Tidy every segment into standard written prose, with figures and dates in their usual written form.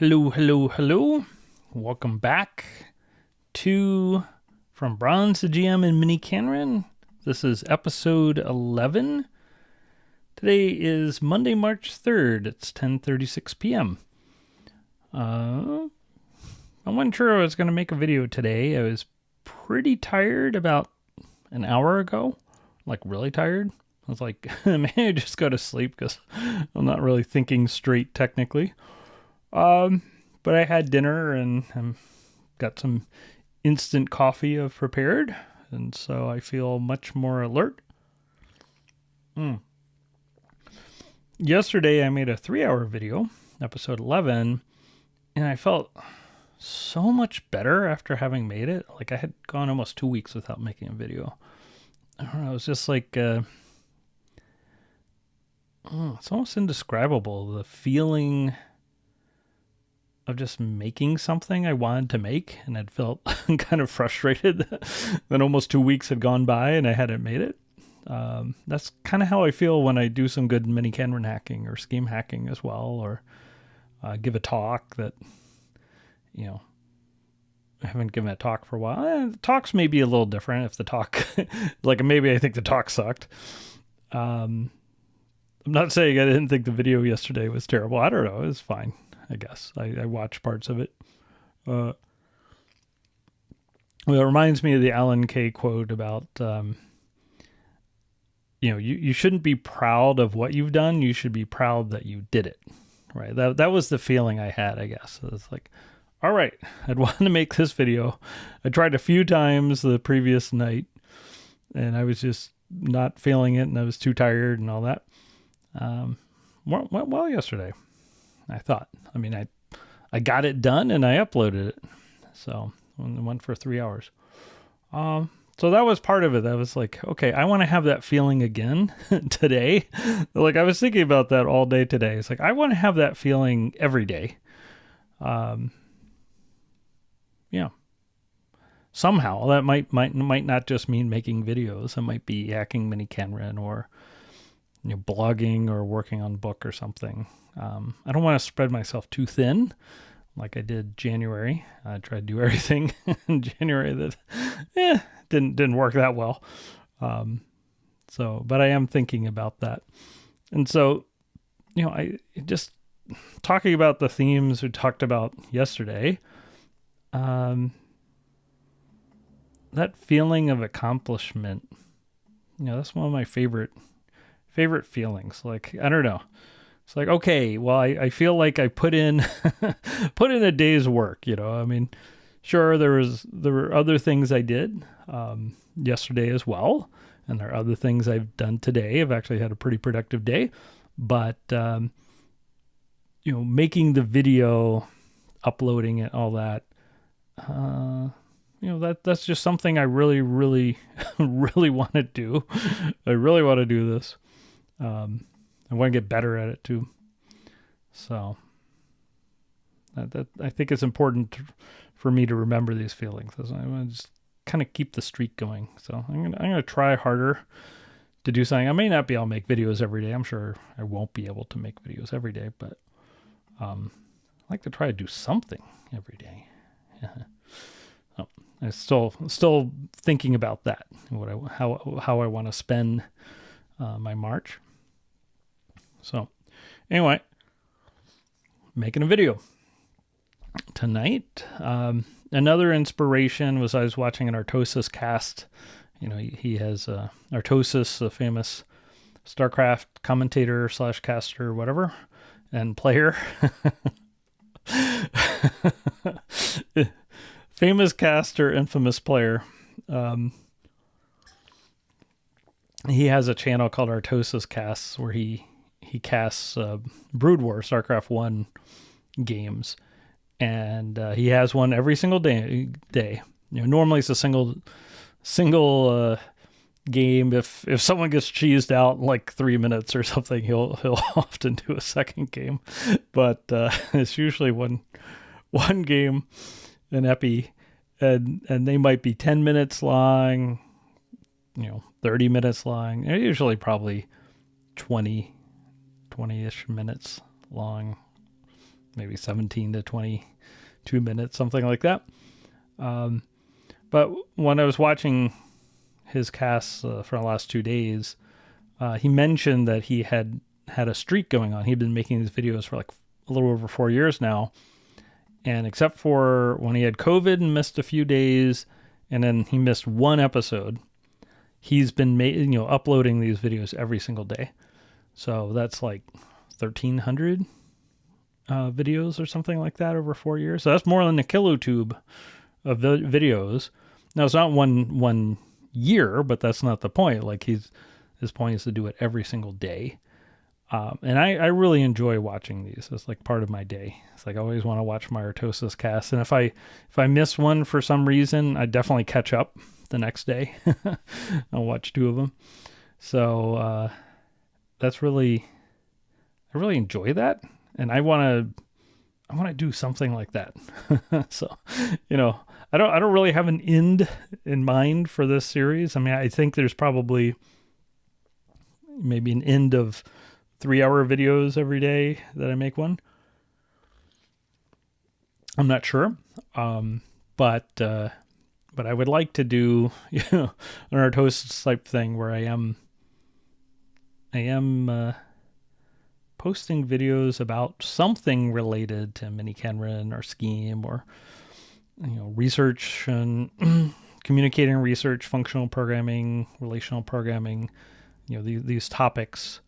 Hello, hello, hello. Welcome back to From Bronze to GM and miniKanren. This is episode 11. Today is Monday, March 3rd. It's 10:36 p.m. I wasn't sure I was going to make a video today. I was pretty tired about an hour ago. Like, really tired. I was like, man, I just go to sleep because I'm not really thinking straight technically. But I had dinner and got some instant coffee I've prepared, and so I feel much more alert. Yesterday I made a 3-hour video, episode 11, and I felt so much better after having made it. Like, I had gone almost 2 weeks without making a video. I don't know, it was just like, it's almost indescribable, the feeling of just making something I wanted to make, and I'd felt kind of frustrated that almost 2 weeks had gone by and I hadn't made it. That's kind of how I feel when I do some good miniKanren hacking or scheme hacking as well, or give a talk that, I haven't given a talk for a while. Talks may be a little different if the talk, like maybe I think the talk sucked. I'm not saying I didn't think the video yesterday was terrible. I don't know. It was fine, I guess. I watched parts of it. Well, it reminds me of the Alan Kay quote about, you shouldn't be proud of what you've done. You should be proud that you did it. Right. That was the feeling I had, I guess. It was like, all right, I'd want to make this video. I tried a few times the previous night and I was just not feeling it, and I was too tired and all that. Went well yesterday, I thought. I mean, I got it done and I uploaded it. So I went for 3 hours. So that was part of it. That was like, okay, I want to have that feeling again today. Like, I was thinking about that all day today. It's like, I want to have that feeling every day. Somehow that might not just mean making videos. It might be hacking miniKanren or blogging or working on a book or something. I don't want to spread myself too thin like I did January. I tried to do everything in January that didn't work that well. But I am thinking about that. And so, I just talking about the themes we talked about yesterday, that feeling of accomplishment, that's one of my favorite feelings. Like, I don't know. It's like, okay, well, I feel like I put in a day's work, I mean, sure, there were other things I did yesterday as well, and there are other things I've done today. I've actually had a pretty productive day, but making the video, uploading it, all that, that's just something I really, really, really want to do. I really want to do this. I want to get better at it too. So that I think it's important for me to remember these feelings. I want to just kind of keep the streak going. So I'm gonna try harder to do something. I may not be able to make videos every day. I'm sure I won't be able to make videos every day, but I like to try to do something every day. I'm still thinking about that. How I want to spend my March. So anyway, making a video tonight. Another inspiration was I was watching an ArtosisCast. He has Artosis, a famous StarCraft commentator / caster, whatever, and player. Famous caster, infamous player. He has a channel called ArtosisCasts where he casts Brood War, StarCraft 1 games. And he has one every single day. Normally it's a single game. If someone gets cheesed out in like 3 minutes or something, he'll often do a second game. But it's usually one game, an epi, and they might be 10 minutes long, 30 minutes long. They're usually probably 20-ish minutes long, maybe 17 to 22 minutes, something like that. But when I was watching his casts for the last 2 days, he mentioned that he had a streak going on. He'd been making these videos for like a little over 4 years now. And except for when he had COVID and missed a few days, and then he missed one episode, he's been uploading these videos every single day. So that's like 1,300 videos or something like that over 4 years. So that's more than a kilotube of videos. Now it's not one year, but that's not the point. Like his point is to do it every single day. And I really enjoy watching these. It's like part of my day. It's like I always want to watch my ArtosisCasts. And if I miss one for some reason, I definitely catch up the next day. I'll watch 2 of them. So I really enjoy that. And I want to do something like that. So, I don't really have an end in mind for this series. I mean, I think there's probably maybe an end of 3-hour videos every day that I make one. I'm not sure. But I would like to do, an Artosis type thing where I am posting videos about something related to miniKanren or Scheme or, research and communicating research, functional programming, relational programming, these topics,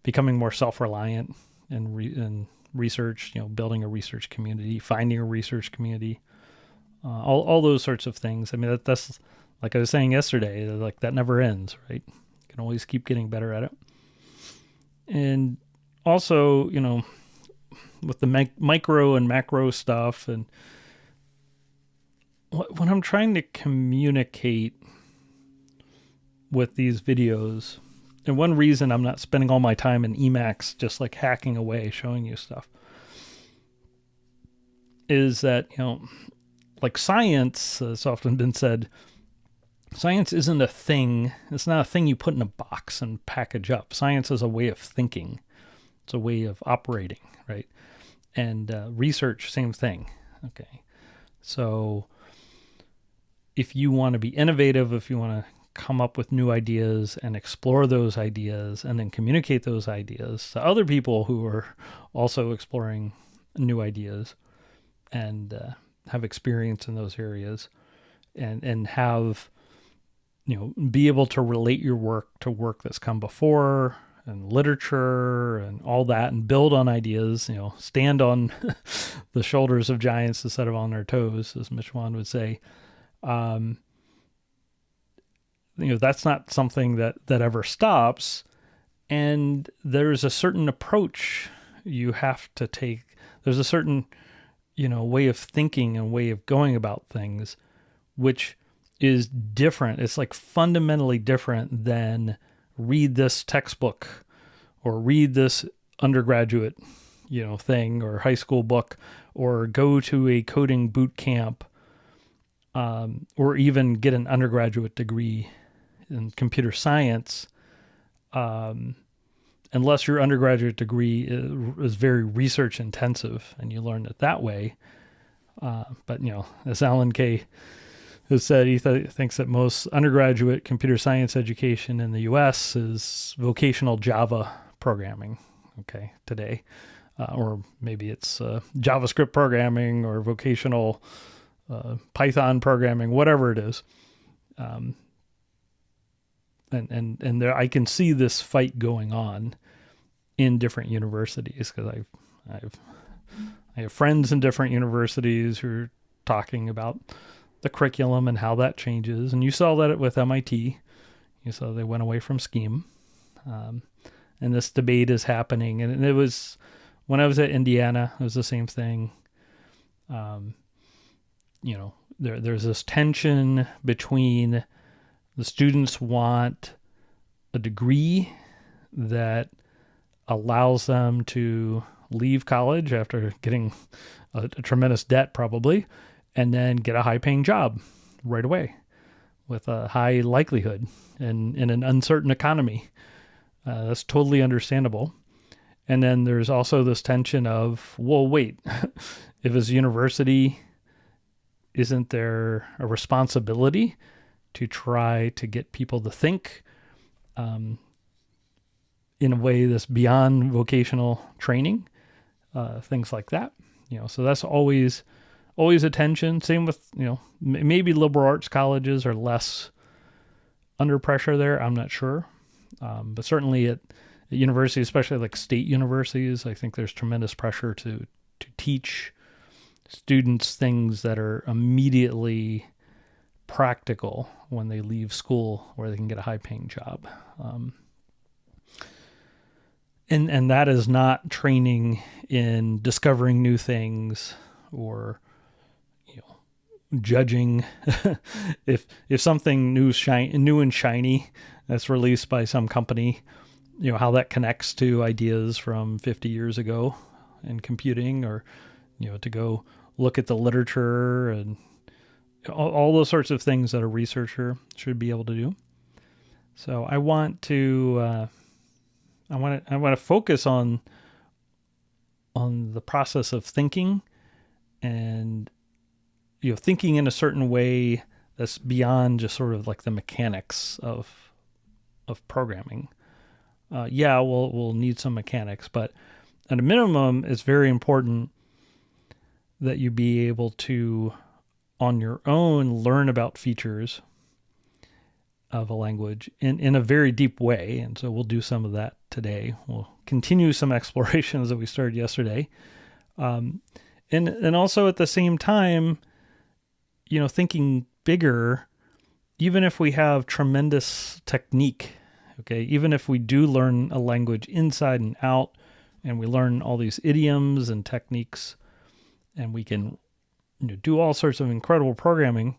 becoming more self-reliant in research, building a research community, finding a research community, all those sorts of things. I mean, that's like I was saying yesterday, like that never ends, right? You can always keep getting better at it. And also, with the micro and macro stuff, and when I'm trying to communicate with these videos, and one reason I'm not spending all my time in Emacs just like hacking away, showing you stuff, is that, like science, it's often been said, science isn't a thing. It's not a thing you put in a box and package up. Science is a way of thinking. It's a way of operating, right? And research, same thing. Okay. So if you want to be innovative, if you want to come up with new ideas and explore those ideas and then communicate those ideas to other people who are also exploring new ideas and have experience in those areas and have, be able to relate your work to work that's come before and literature and all that and build on ideas, stand on the shoulders of giants instead of on their toes, as Miloš would say. That's not something that ever stops. And there's a certain approach you have to take. There's a certain, way of thinking and way of going about things, which is different. It's like fundamentally different than read this textbook or read this undergraduate, thing or high school book or go to a coding boot camp, or even get an undergraduate degree in computer science, unless your undergraduate degree is very research intensive and you learn it that way. But, as Alan Kay has said, he thinks that most undergraduate computer science education in the U.S. is vocational Java programming, today. Or maybe it's JavaScript programming or vocational Python programming, whatever it is. And there, I can see this fight going on in different universities because I have friends in different universities who are talking about the curriculum and how that changes. And you saw that with MIT. You saw they went away from Scheme. And this debate is happening. And it was, when I was at Indiana, it was the same thing. There's this tension between the students want a degree that allows them to leave college after getting a tremendous debt probably, and then get a high-paying job right away with a high likelihood in an uncertain economy. That's totally understandable. And then there's also this tension of, well, wait, if it's a university, isn't there a responsibility to try to get people to think in a way that's beyond vocational training, things like that. So that's always a tension. Same with, maybe liberal arts colleges are less under pressure there. I'm not sure. But certainly at universities, especially like state universities, I think there's tremendous pressure to teach students things that are immediately practical when they leave school, where they can get a high-paying job. And that is not training in discovering new things or judging if something new and shiny that's released by some company, how that connects to ideas from 50 years ago in computing, or to go look at the literature and all those sorts of things that a researcher should be able to do. So I want to focus on the process of thinking, and thinking in a certain way that's beyond just sort of like the mechanics of programming. We'll need some mechanics, but at a minimum, it's very important that you be able to, on your own, learn about features of a language in a very deep way. And so we'll do some of that today. We'll continue some explorations that we started yesterday. And also at the same time, thinking bigger, even if we have tremendous technique, okay, even if we do learn a language inside and out, and we learn all these idioms and techniques, and we can do all sorts of incredible programming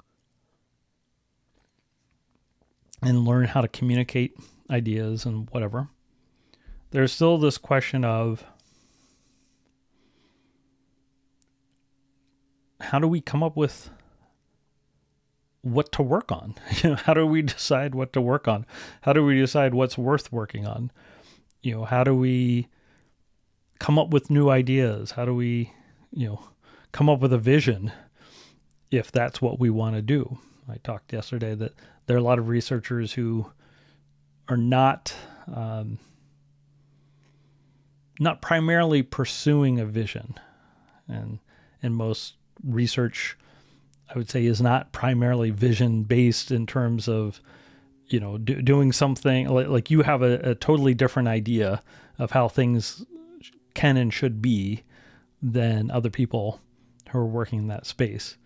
and learn how to communicate ideas and whatever, there's still this question of how do we come up with what to work on? How do we decide what to work on? How do we decide what's worth working on? How do we come up with new ideas? How do we, come up with a vision if that's what we want to do? I talked yesterday that there are a lot of researchers who are not primarily pursuing a vision, and most research, I would say, is not primarily vision based in terms of, doing something like you have a totally different idea of how things can and should be than other people who are working in that space.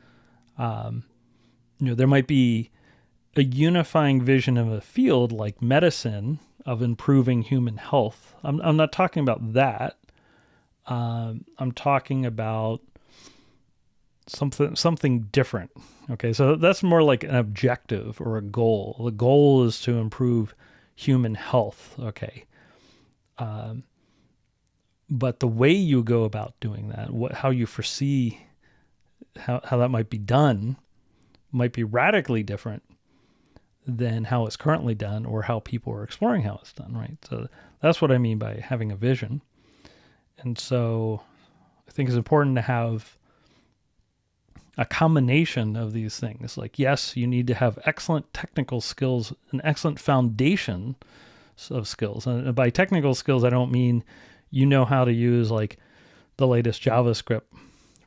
There might be a unifying vision of a field like medicine of improving human health. I'm not talking about that. I'm talking about something different. Okay, so that's more like an objective or a goal. The goal is to improve human health. Okay. But the way you go about doing that, how you foresee how that might be done, might be radically different than how it's currently done or how people are exploring how it's done, right? So that's what I mean by having a vision. And so I think it's important to have a combination of these things. Like, yes, you need to have excellent technical skills, an excellent foundation of skills. And by technical skills, I don't mean how to use like the latest JavaScript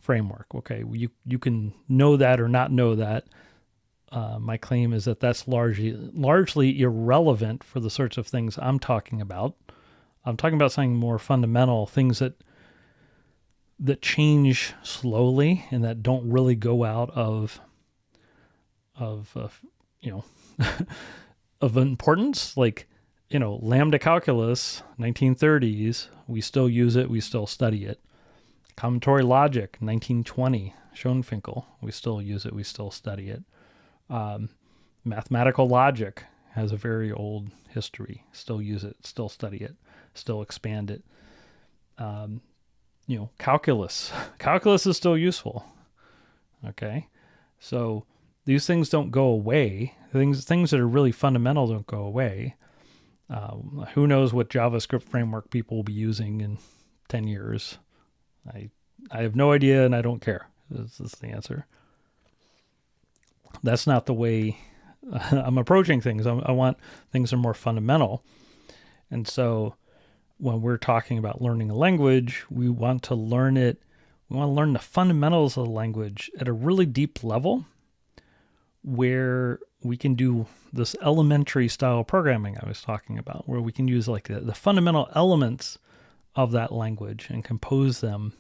framework. Okay, you can know that or not know that. My claim is that that's largely irrelevant for the sorts of things I'm talking about. I'm talking about something more fundamental, things that change slowly and that don't really go out of of importance. Like, lambda calculus, 1930s, we still use it, we still study it. Combinatorial logic, 1920, Schoenfinkel, we still use it, we still study it. Mathematical logic has a very old history, still use it, still study it, still expand it. Calculus is still useful. Okay. So these things don't go away. Things that are really fundamental don't go away. Who knows what JavaScript framework people will be using in 10 years? I have no idea, and I don't care. This is the answer. That's not the way I'm approaching things. I want things that are more fundamental. And so when we're talking about learning a language, we want to learn it. We want to learn the fundamentals of the language at a really deep level where we can do this elementary style programming I was talking about, where we can use like the fundamental elements of that language and compose them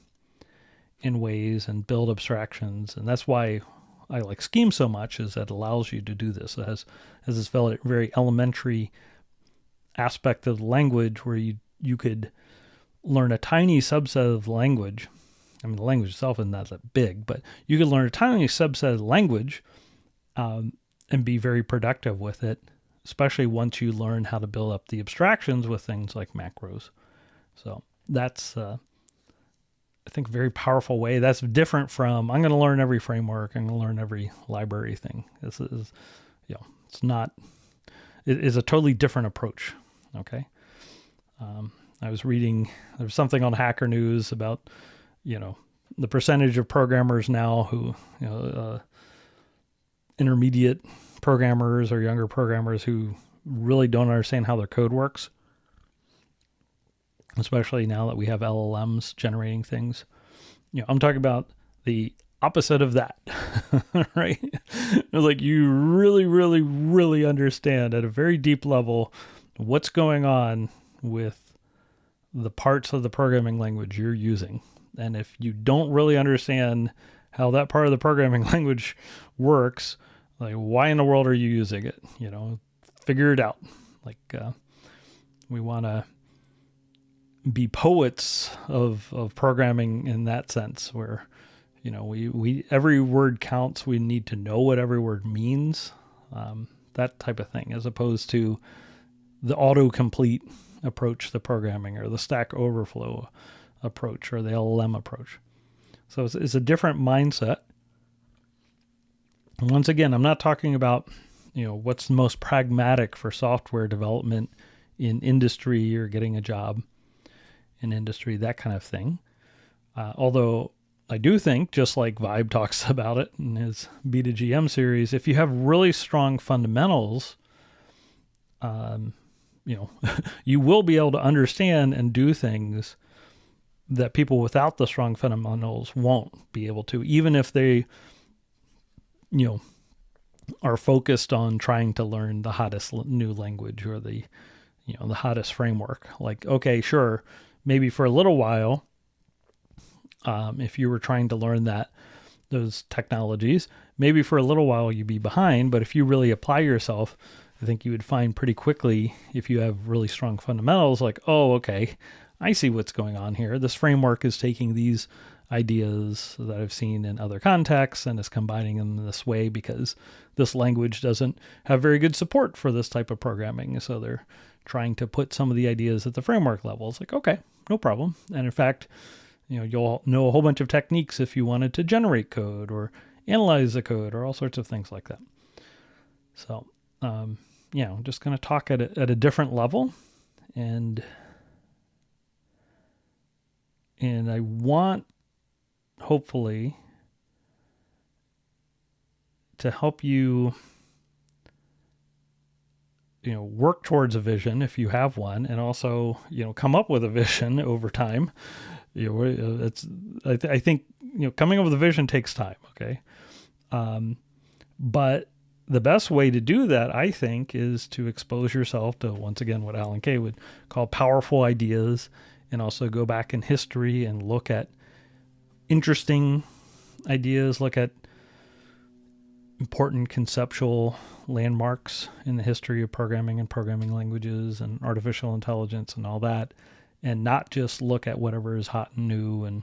in ways and build abstractions. And that's why I like Scheme so much, is that it allows you to do this. It has this very elementary aspect of the language where you could learn a tiny subset of language. I mean, the language itself is not that big, but you could learn a tiny subset of the language and be very productive with it, especially once you learn how to build up the abstractions with things like macros. So that's, I think, a very powerful way. That's different from, I'm going to learn every framework, I'm going to learn every library thing. This is, it's not, it is a totally different approach. Okay. I was reading, there was something on Hacker News about, the percentage of programmers now who, intermediate programmers or younger programmers who really don't understand how their code works, especially now that we have LLMs generating things. I'm talking about the opposite of that, right? It's like you really, really, really understand at a very deep level what's going on with the parts of the programming language you're using. And if you don't really understand how that part of the programming language works, like, why in the world are you using it? Figure it out. Like, we want to be poets of programming in that sense, where, we every word counts. We need to know what every word means, that type of thing, as opposed to the autocomplete approach to programming, or the Stack Overflow approach, or the LLM approach. So it's a different mindset. And once again, I'm not talking about, what's the most pragmatic for software development in industry or getting a job in industry, that kind of thing. Although I do think, just like Vibe talks about it in his B2GM series, if you have really strong fundamentals, you will be able to understand and do things that people without the strong fundamentals won't be able to, even if they, are focused on trying to learn the hottest new language or the hottest framework. Like, okay, sure, maybe for a little while, if you were trying to learn those technologies, maybe for a little while you'd be behind, but if you really apply yourself, I think you would find pretty quickly, if you have really strong fundamentals, like, oh, okay, I see what's going on here. This framework is taking these ideas that I've seen in other contexts and is combining them in this way because this language doesn't have very good support for this type of programming. So they're trying to put some of the ideas at the framework level. It's like, okay, no problem. And in fact, you'll know a whole bunch of techniques if you wanted to generate code or analyze the code or all sorts of things like that. So, just going to talk at a different level, and I want, hopefully, to help you, work towards a vision if you have one, and also, come up with a vision over time. I think, coming up with a vision takes time. Okay. But the best way to do that, I think, is to expose yourself to, once again, what Alan Kay would call powerful ideas, and also go back in history and look at interesting ideas, look at important conceptual landmarks in the history of programming and programming languages and artificial intelligence and all that, and not just look at whatever is hot and new and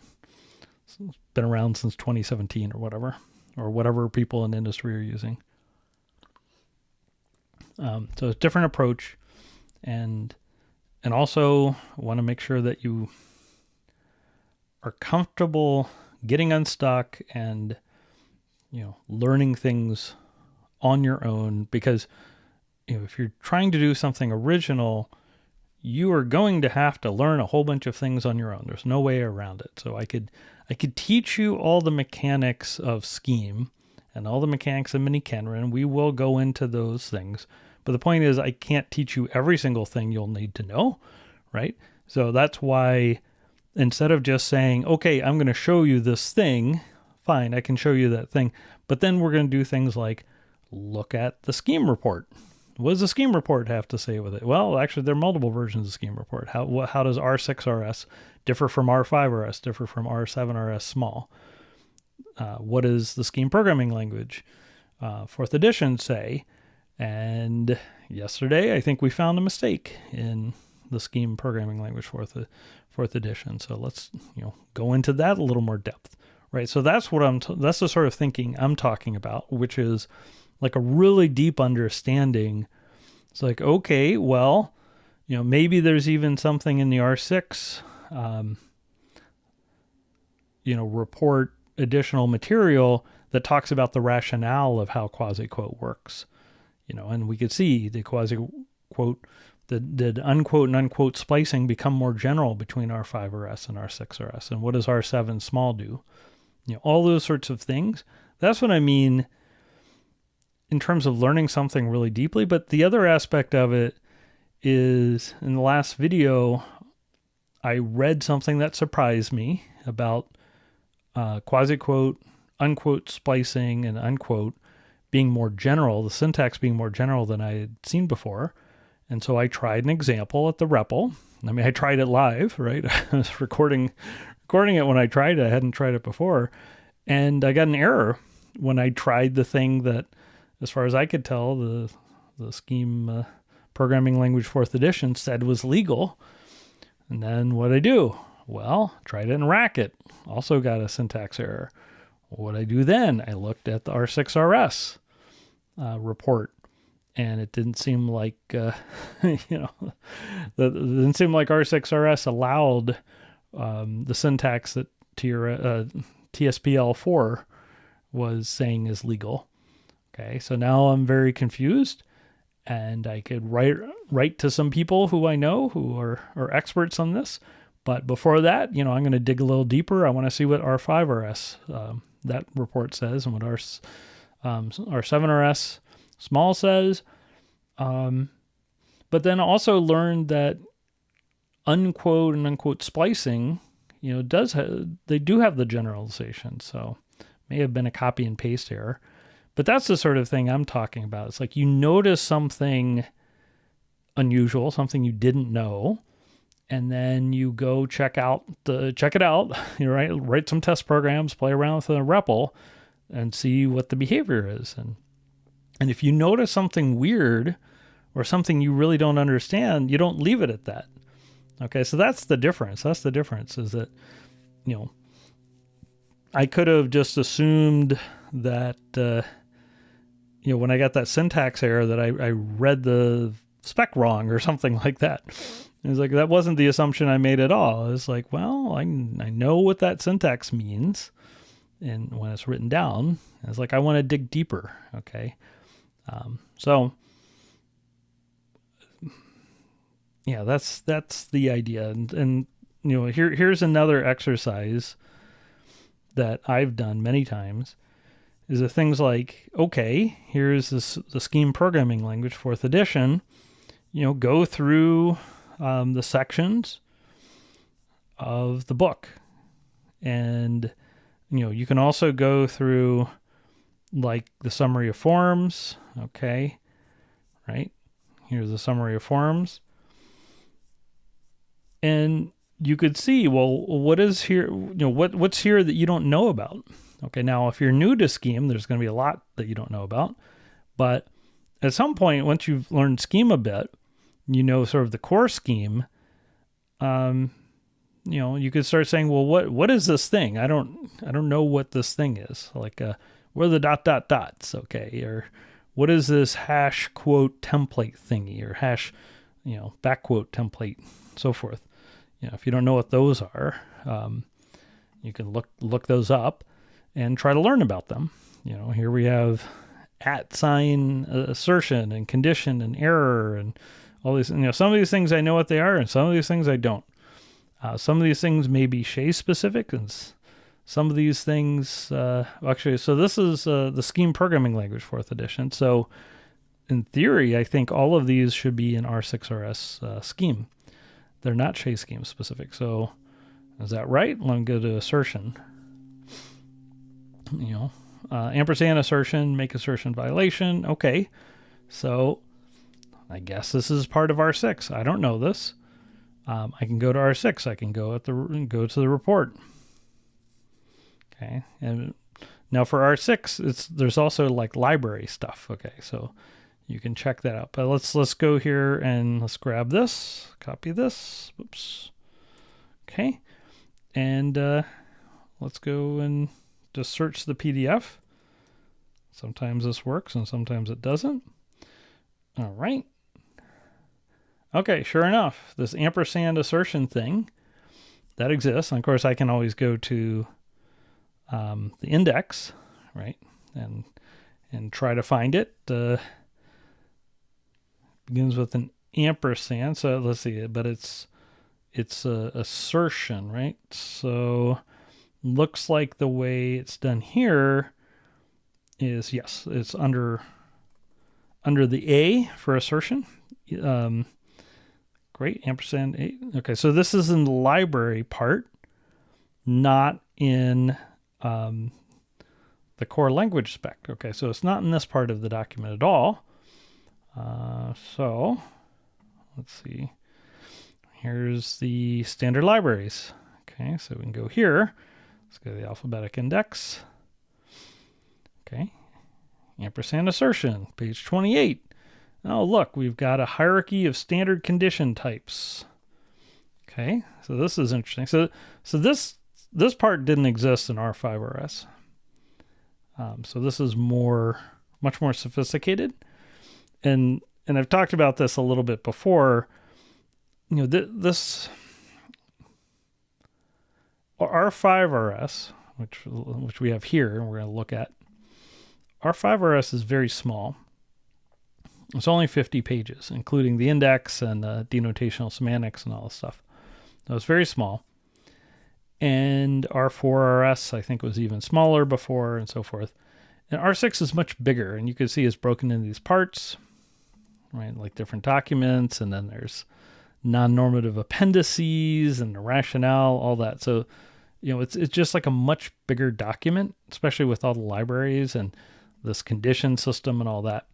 been around since 2017 or whatever people in the industry are using. So it's a different approach, and also want to make sure that you are comfortable getting unstuck and, learning things on your own, because, if you're trying to do something original, you are going to have to learn a whole bunch of things on your own. There's no way around it. So I could teach you all the mechanics of Scheme and all the mechanics of miniKanren. We will go into those things. But the point is, I can't teach you every single thing you'll need to know, right? So that's why instead of just saying, okay, I'm going to show you this thing, fine, I can show you that thing. But then we're going to do things like look at the Scheme report. What does the Scheme report have to say with it? Well, actually, there are multiple versions of Scheme report. How does R6RS differ from R5RS, differ from R7RS small? What does the Scheme programming language, 4th edition, say? And yesterday, I think we found a mistake in the Scheme programming language, fourth edition. So let's go into that a little more depth, right? So that's what that's the sort of thinking I'm talking about, which is like a really deep understanding. It's like, okay, well, maybe there's even something in the R6, report additional material that talks about the rationale of how quasiquote works, and we could see the quasiquote, did unquote and unquote splicing become more general between R5RS and R6RS, and what does R7 small do? All those sorts of things. That's what I mean in terms of learning something really deeply. But the other aspect of it is, in the last video, I read something that surprised me about quasiquote, unquote splicing, and unquote being more general, the syntax being more general than I had seen before. And so I tried an example at the REPL. I mean, I tried it live, right? I was recording it when I tried it. I hadn't tried it before. And I got an error when I tried the thing that, as far as I could tell, the Scheme programming language 4th edition said was legal. And then what'd I do? Well, tried it in Racket. Also got a syntax error. What'd I do then? I looked at the R6RS report, and it didn't seem like, it didn't seem like R6RS allowed the syntax that TSPL4 was saying is legal. Okay, so now I'm very confused, and I could write to some people who I know who are experts on this. But before that, I'm going to dig a little deeper. I want to see what R5RS that report says and what R7RS small says. But then also learned that unquote and unquote splicing, they do have the generalization. So may have been a copy and paste error. But that's the sort of thing I'm talking about. It's like you notice something unusual, something you didn't know, and then you go check it out. Write some test programs, play around with the REPL, and see what the behavior is. And if you notice something weird or something you really don't understand, you don't leave it at that. Okay, so that's the difference. That's the difference, is that, I could have just assumed that, when I got that syntax error that I read the spec wrong or something like that. It's like, that wasn't the assumption I made at all. It's like, well, I know what that syntax means, and when it's written down, it's like, I want to dig deeper. Okay. So yeah, that's the idea. And here's another exercise that I've done many times, is the things like, okay, here's the Scheme programming language 4th edition, go through the sections of the book. And, you can also go through like the summary of forms. Okay. Right. Here's the summary of forms. And you could see, well, what is here, what's here that you don't know about? Okay. Now, if you're new to Scheme, there's going to be a lot that you don't know about, but at some point, once you've learned Scheme a bit, sort of the core Scheme, you could start saying, well, what is this thing? I don't know what this thing is. Like, what are the ... dots? Okay. Or what is this hash quote template thingy, or hash, back quote template, so forth. If you don't know what those are, you can look those up and try to learn about them. Here we have @ assertion and condition and error and all these, some of these things I know what they are, and some of these things I don't. Some of these things may be Chez specific, and some of these things, actually, so this is the Scheme programming language, 4th edition. So in theory, I think all of these should be in R6RS Scheme. They're not Chez Scheme specific. So is that right? Let me go to assertion. Ampersand assertion, make assertion violation. Okay. So I guess this is part of R6. I don't know this. I can go to R6. I can go to the report. Okay. And now for R6, there's also like library stuff. Okay. So you can check that out. But let's go here and let's grab this, copy this. Whoops. Okay. And let's go and just search the PDF. Sometimes this works and sometimes it doesn't. All right. Okay, sure enough, this ampersand assertion thing, that exists. And of course, I can always go to the index, right, and try to find it. Begins with an ampersand, so let's see, but it's a assertion, right? So looks like the way it's done here is, yes, it's under the A for assertion. Great, ampersand A. Okay, so this is in the library part, not in the core language spec. Okay, so it's not in this part of the document at all. So let's see. Here's the standard libraries. Okay, so we can go here. Let's go to the alphabetic index. Okay, ampersand assertion, page 28. Oh, look, we've got a hierarchy of standard condition types. Okay, so this is interesting. So this part didn't exist in R5RS. So this is much more sophisticated. And I've talked about this a little bit before. This R5RS, which we have here, and we're going to look at. R5RS is very small. It's only 50 pages, including the index and denotational semantics and all this stuff. So it's very small. And R4RS, I think, was even smaller before, and so forth. And R6 is much bigger, and you can see it's broken into these parts, right? Like different documents, and then there's non-normative appendices and the rationale, all that. So, it's just like a much bigger document, especially with all the libraries and this condition system and all that.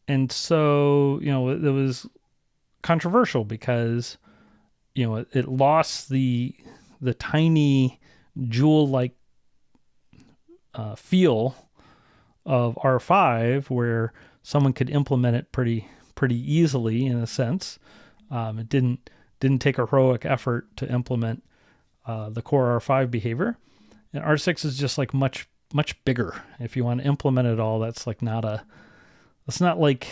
And so, it was controversial because, it lost the tiny jewel-like feel of R5, where someone could implement it pretty easily in a sense. It didn't take a heroic effort to implement the core R5 behavior. And R6 is just like much bigger. If you want to implement it all, that's like it's not like,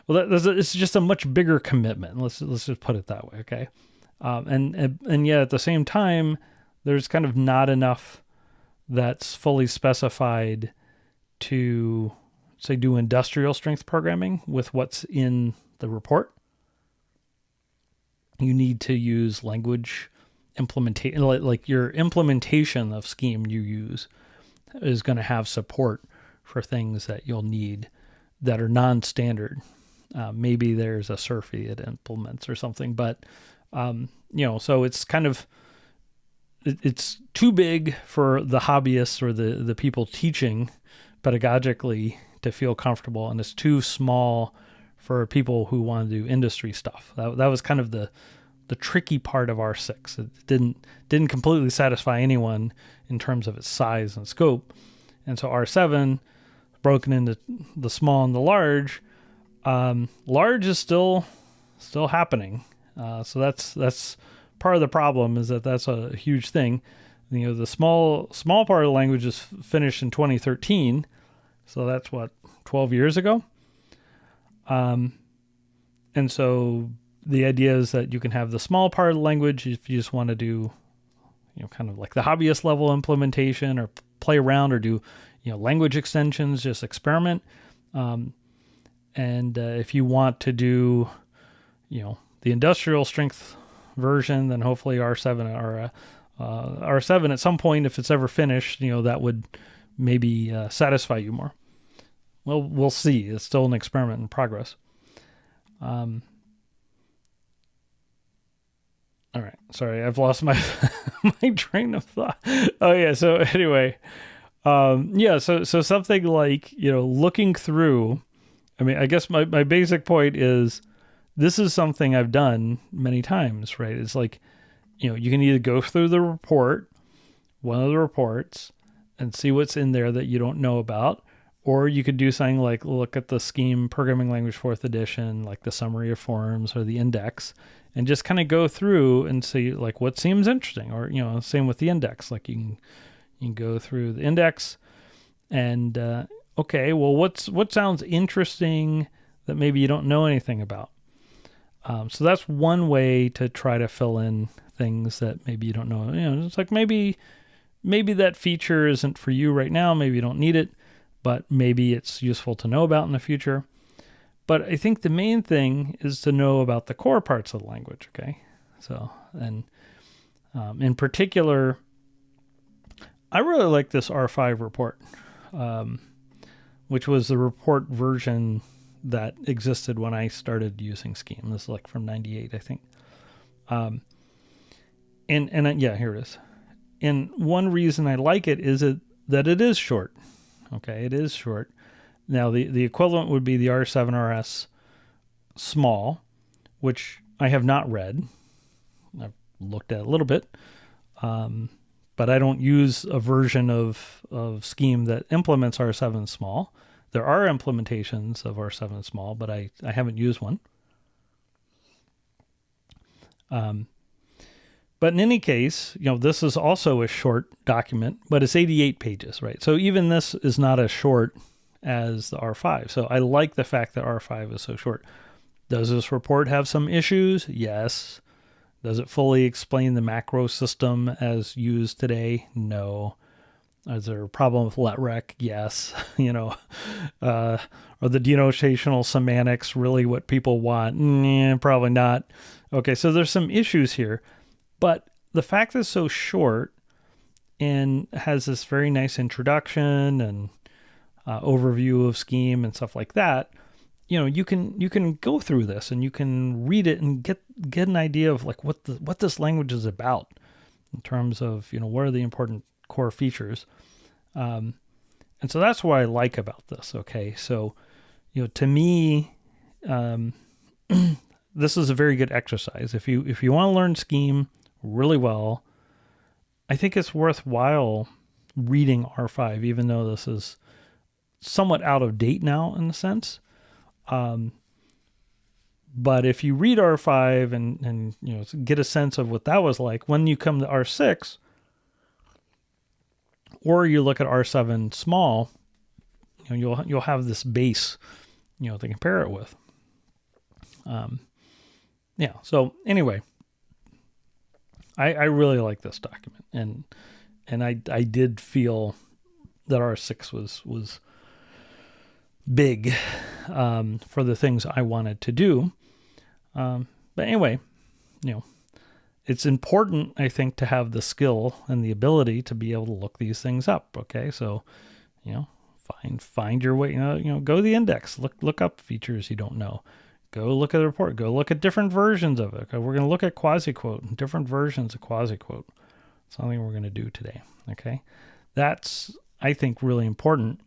it's just a much bigger commitment. Let's just put it that way. Okay. And yet at the same time, there's kind of not enough that's fully specified to, say, do industrial strength programming with what's in the report. You need to use language implementation, like your implementation of Scheme you use is going to have support for things that you'll need that are non-standard. Maybe there's a Surfy it implements or something, but so it's kind of, it's too big for the hobbyists or the people teaching pedagogically to feel comfortable, and it's too small for people who want to do industry stuff. That was kind of the tricky part of R6. It didn't completely satisfy anyone in terms of its size and scope, and so R7 broken into the small and the large. Large is still happening. So that's part of the problem, is that's a huge thing. The small part of the language is finished in 2013. So that's 12 years ago. And so the idea is that you can have the small part of the language if you just want to do, kind of like the hobbyist level implementation, or play around, or do, language extensions, just experiment. And if you want to do, the industrial strength version, then hopefully R7 or R7 at some point, if it's ever finished, that would maybe satisfy you more. Well, we'll see. It's still an experiment in progress. All right. Sorry, I've lost my my train of thought. Oh yeah. So anyway, So something like looking through. I mean, I guess my basic point is this is something I've done many times, right? It's like you can either go through the report, one of the reports, and see what's in there that you don't know about, or you could do something like look at the Scheme Programming Language 4th edition, like the summary of forms or the index, and just kind of go through and see like what seems interesting, or same with the index. Like you can go through the index and okay, well, what sounds interesting that maybe you don't know anything about. So that's one way to try to fill in things that maybe you don't know. It's like maybe that feature isn't for you right now. Maybe you don't need it, but maybe it's useful to know about in the future. But I think the main thing is to know about the core parts of the language. Okay, so and in particular, I really like this R5 report, which was the report version that existed when I started using Scheme. This is like from 98, I think. Here it is. And one reason I like it is that it is short. Okay, it is short. Now, the equivalent would be the R7RS small, which I have not read. I've looked at a little bit. But I don't use a version of Scheme that implements R7 small. There are implementations of R7 small, but I haven't used one. But in any case, this is also a short document, but it's 88 pages, right? So even this is not as short as the R5. So I like the fact that R5 is so short. Does this report have some issues? Yes. Does it fully explain the macro system as used today? No. Is there a problem with letrec? Yes. Are the denotational semantics really what people want? Nah, probably not. Okay, so there's some issues here. But the fact that it's so short and has this very nice introduction and overview of Scheme and stuff like that, you can go through this and you can read it and get an idea of like what this language is about in terms of what are the important core features, and so that's what I like about this. Okay, so to me, this is a very good exercise. If you want to learn Scheme really well, I think it's worthwhile reading R5, even though this is somewhat out of date now in a sense. But if you read R5 and get a sense of what that was like, when you come to R6, or you look at R7 small, you'll have this base, to compare it with. So anyway, I really like this document, and I did feel that R6 was big for the things I wanted to do. But anyway, it's important, I think, to have the skill and the ability to be able to look these things up. Okay, so find your way. Go to the index, look up features you don't know. Go look at the report. Go look at different versions of it. Okay, we're going to look at quasiquote, different versions of quasiquote. Something we're going to do today. Okay, that's, I think, really important.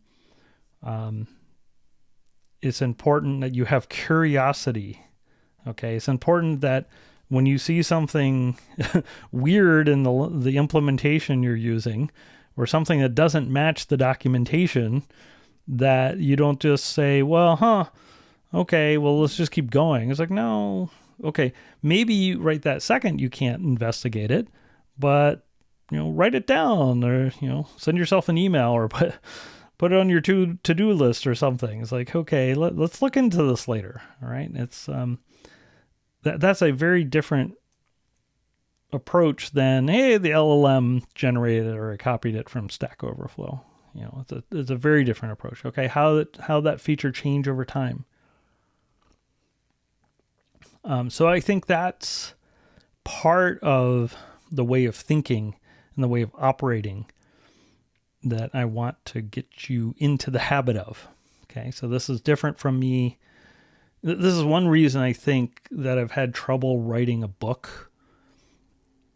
It's important that you have curiosity. Okay, it's important that when you see something weird in the implementation you're using, or something that doesn't match the documentation, that you don't just say, well, okay, well, let's just keep going. It's like, no, okay, maybe right that second you can't investigate it, but, write it down, or, send yourself an email, or put it on your to-do list or something. It's like, okay, let's look into this later. All right. It's, that's a very different approach than, hey, the LLM generated it or I copied it from Stack Overflow. It's a very different approach. Okay. How that feature change over time. So I think that's part of the way of thinking and the way of operating that I want to get you into the habit of. Okay, so this is different from me. This is one reason I think that I've had trouble writing a book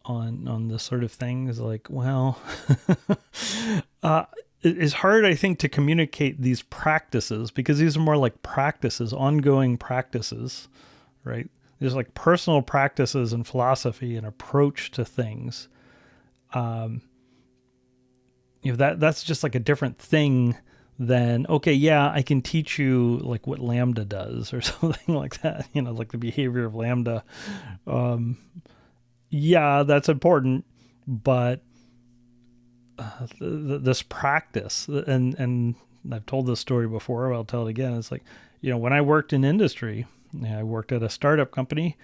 on this sort of thing, is like, well, it's hard, I think, to communicate these practices, because these are more like practices, ongoing practices, right? There's like personal practices and philosophy and approach to things. That's just like a different thing than, okay, yeah, I can teach you like what Lambda does or something like that, like the behavior of Lambda. Yeah, that's important, but this practice, and I've told this story before, but I'll tell it again. It's like, when I worked in industry, I worked at a startup company.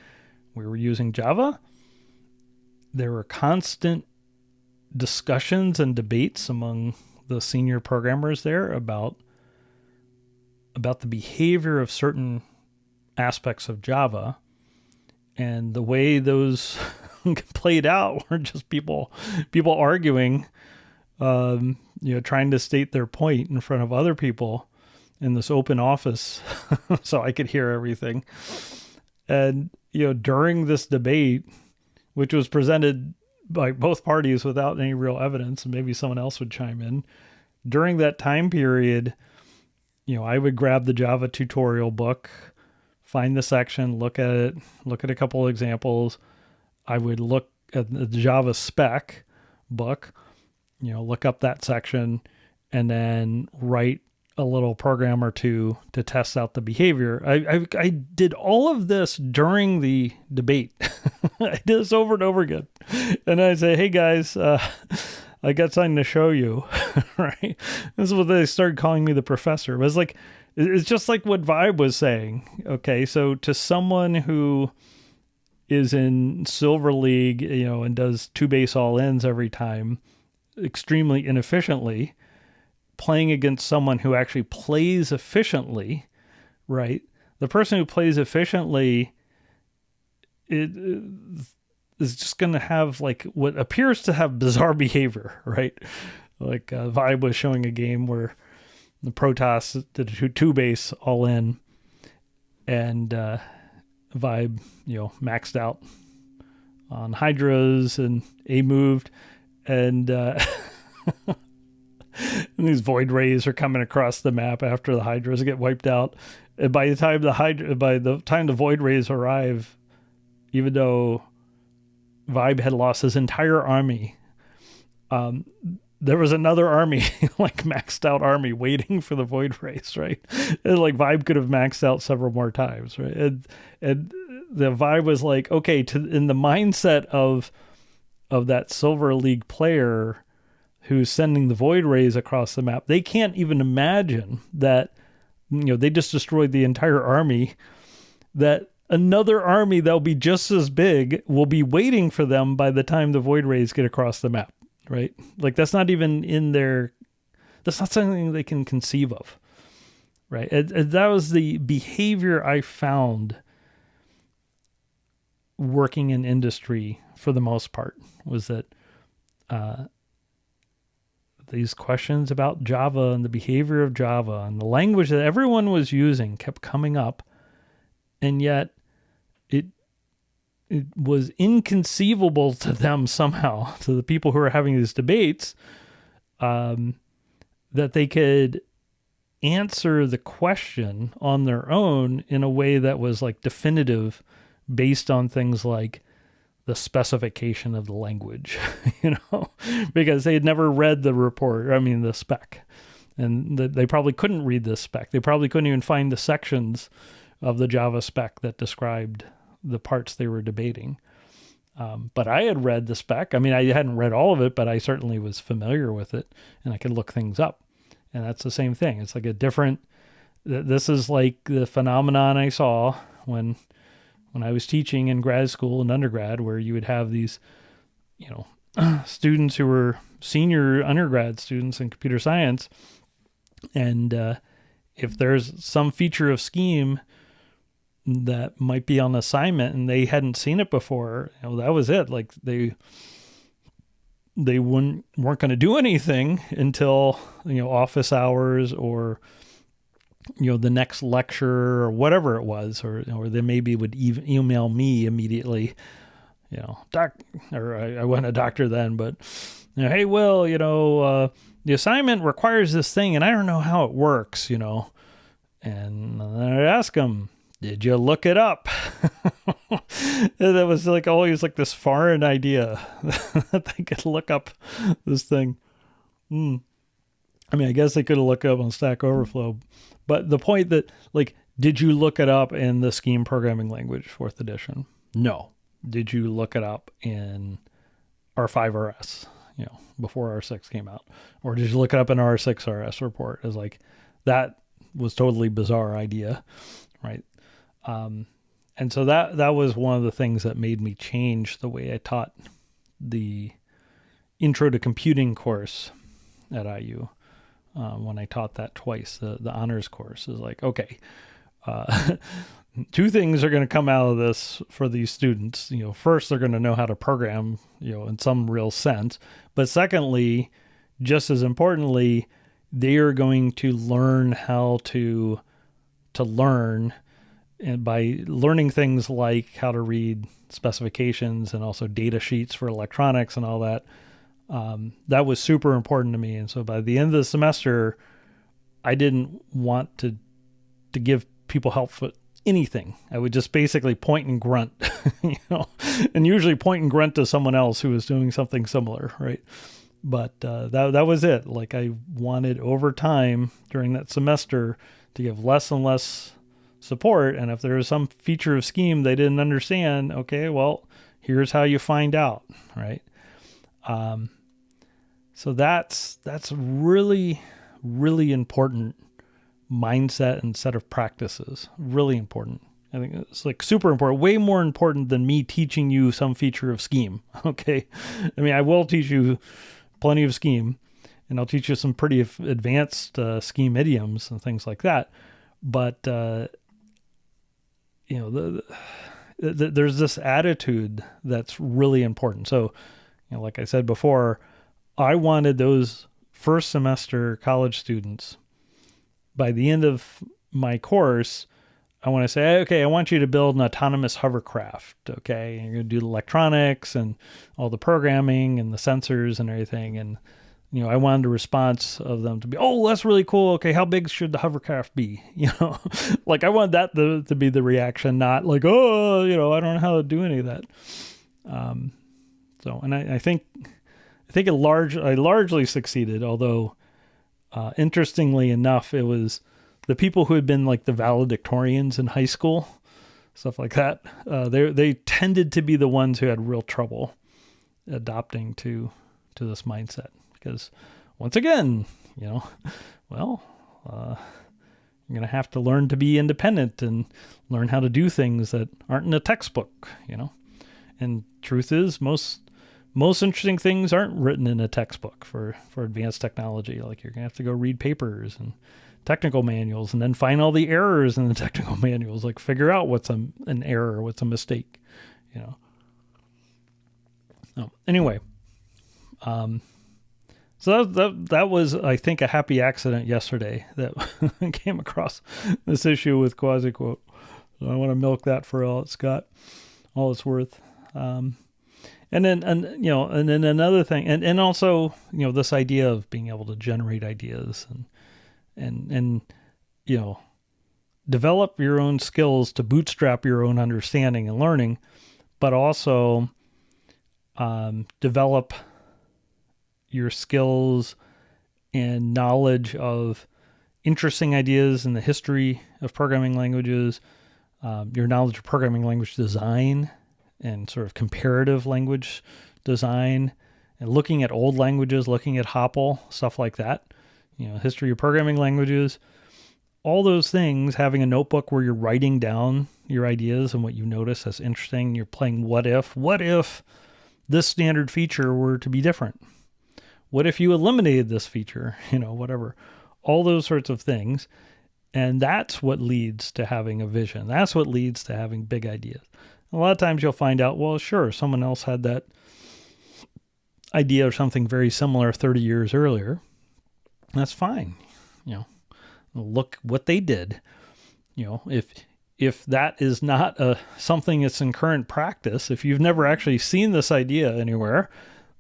We were using Java. There were constant discussions and debates among the senior programmers there about the behavior of certain aspects of Java, and the way those played out were just people arguing, trying to state their point in front of other people in this open office so I could hear everything. And, during this debate, which was presented by both parties without any real evidence, and maybe someone else would chime in, during that time period, I would grab the Java tutorial book, find the section, look at it, look at a couple of examples. I would look at the Java spec book, look up that section, and then write a little program or two to test out the behavior. I did all of this during the debate. I did this over and over again. And I say, hey guys, I got something to show you, right? This is what they started calling me, the professor. It was like, it's just like what Vibe was saying. Okay, so to someone who is in Silver League, and does 2 base all-ins every time extremely inefficiently, playing against someone who actually plays efficiently, right? The person who plays efficiently is just going to have like what appears to have bizarre behavior, right? Like Vibe was showing a game where the Protoss did a 2 base all in, and Vibe, maxed out on Hydras and A moved, and and these void rays are coming across the map after the Hydras get wiped out. And by the time the void rays arrive, even though Vibe had lost his entire army, there was another army, like maxed out army, waiting for the void rays, right? And like Vibe could have maxed out several more times, right? And the Vibe was like, okay, in the mindset of that Silver League player who's sending the void rays across the map, they can't even imagine that, they just destroyed the entire army, that another army that'll be just as big will be waiting for them by the time the void rays get across the map, right? Like that's not even that's not something they can conceive of, right? And that was the behavior I found working in industry for the most part, was that these questions about Java and the behavior of Java and the language that everyone was using kept coming up, and yet it was inconceivable to them somehow, to the people who were having these debates, that they could answer the question on their own in a way that was like definitive, based on things like the specification of the language, because they had never read the spec, and they probably couldn't read the spec. They probably couldn't even find the sections of the Java spec that described the parts they were debating. But I had read the spec. I mean, I hadn't read all of it, but I certainly was familiar with it, and I could look things up. And that's the same thing. It's like this is like the phenomenon I saw when I was teaching in grad school and undergrad, where you would have these, students who were senior undergrad students in computer science. And if there's some feature of Scheme that might be on assignment and they hadn't seen it before, that was it. Like they weren't going to do anything until, office hours or, the next lecture or whatever it was, or they maybe would even email me immediately, doc, or I wasn't a doctor then, but, hey, Will, the assignment requires this thing and I don't know how it works, and then I'd ask them, did you look it up? That was like always like this foreign idea that they could look up this thing. I mean, I guess they could have looked it up on Stack Overflow, but the point that like, did you look it up in the Scheme programming language, 4th edition? No. Did you look it up in R5RS, before R6 came out? Or did you look it up in R6RS report? Is like, that was totally bizarre idea, right? And so that was one of the things that made me change the way I taught the Intro to Computing course at IU. When I taught that twice, the honors course is like, okay, 2 things are going to come out of this for these students. First, they're going to know how to program, in some real sense. But secondly, just as importantly, they are going to learn how to learn, and by learning things like how to read specifications and also data sheets for electronics and all that, that was super important to me. And so by the end of the semester, I didn't want to give people help with anything. I would just basically point and grunt, and usually point and grunt to someone else who was doing something similar, right? But that was it. Like I wanted over time during that semester to give less and less support. And if there was some feature of Scheme they didn't understand, okay, well, here's how you find out, right? So that's really, really important mindset and set of practices. Really important. I think it's like super important, way more important than me teaching you some feature of Scheme. Okay. I mean, I will teach you plenty of Scheme and I'll teach you some pretty advanced Scheme idioms and things like that. But, there's this attitude that's really important. So, like I said before, I wanted those first semester college students, by the end of my course, I want to say, okay, I want you to build an autonomous hovercraft. Okay. And you're going to do the electronics and all the programming and the sensors and everything. And, I wanted the response of them to be, oh, that's really cool. Okay. How big should the hovercraft be? Like I wanted that to be the reaction, not like, oh, I don't know how to do any of that. And I think I largely succeeded, although, interestingly enough, it was the people who had been like the valedictorians in high school, stuff like that. They tended to be the ones who had real trouble adopting to this mindset, because once again, you're going to have to learn to be independent and learn how to do things that aren't in a textbook, and truth is most interesting things aren't written in a textbook for advanced technology. Like you're going to have to go read papers and technical manuals and then find all the errors in the technical manuals, like figure out what's an error, what's a mistake, So anyway, so that was, I think, a happy accident yesterday that I came across this issue with quasiquote. So I want to milk that for all it's worth. And then another thing, and also, this idea of being able to generate ideas and develop your own skills to bootstrap your own understanding and learning, but also develop your skills and knowledge of interesting ideas in the history of programming languages, your knowledge of programming language design and sort of comparative language design, and looking at old languages, looking at HOPL, stuff like that, history of programming languages, all those things, having a notebook where you're writing down your ideas and what you notice as interesting. You're playing what if this standard feature were to be different? What if you eliminated this feature? Whatever. All those sorts of things. And that's what leads to having a vision. That's what leads to having big ideas. A lot of times you'll find out, well, sure, someone else had that idea or something very similar 30 years earlier. That's fine. Look what they did. If that is not something that's in current practice, if you've never actually seen this idea anywhere,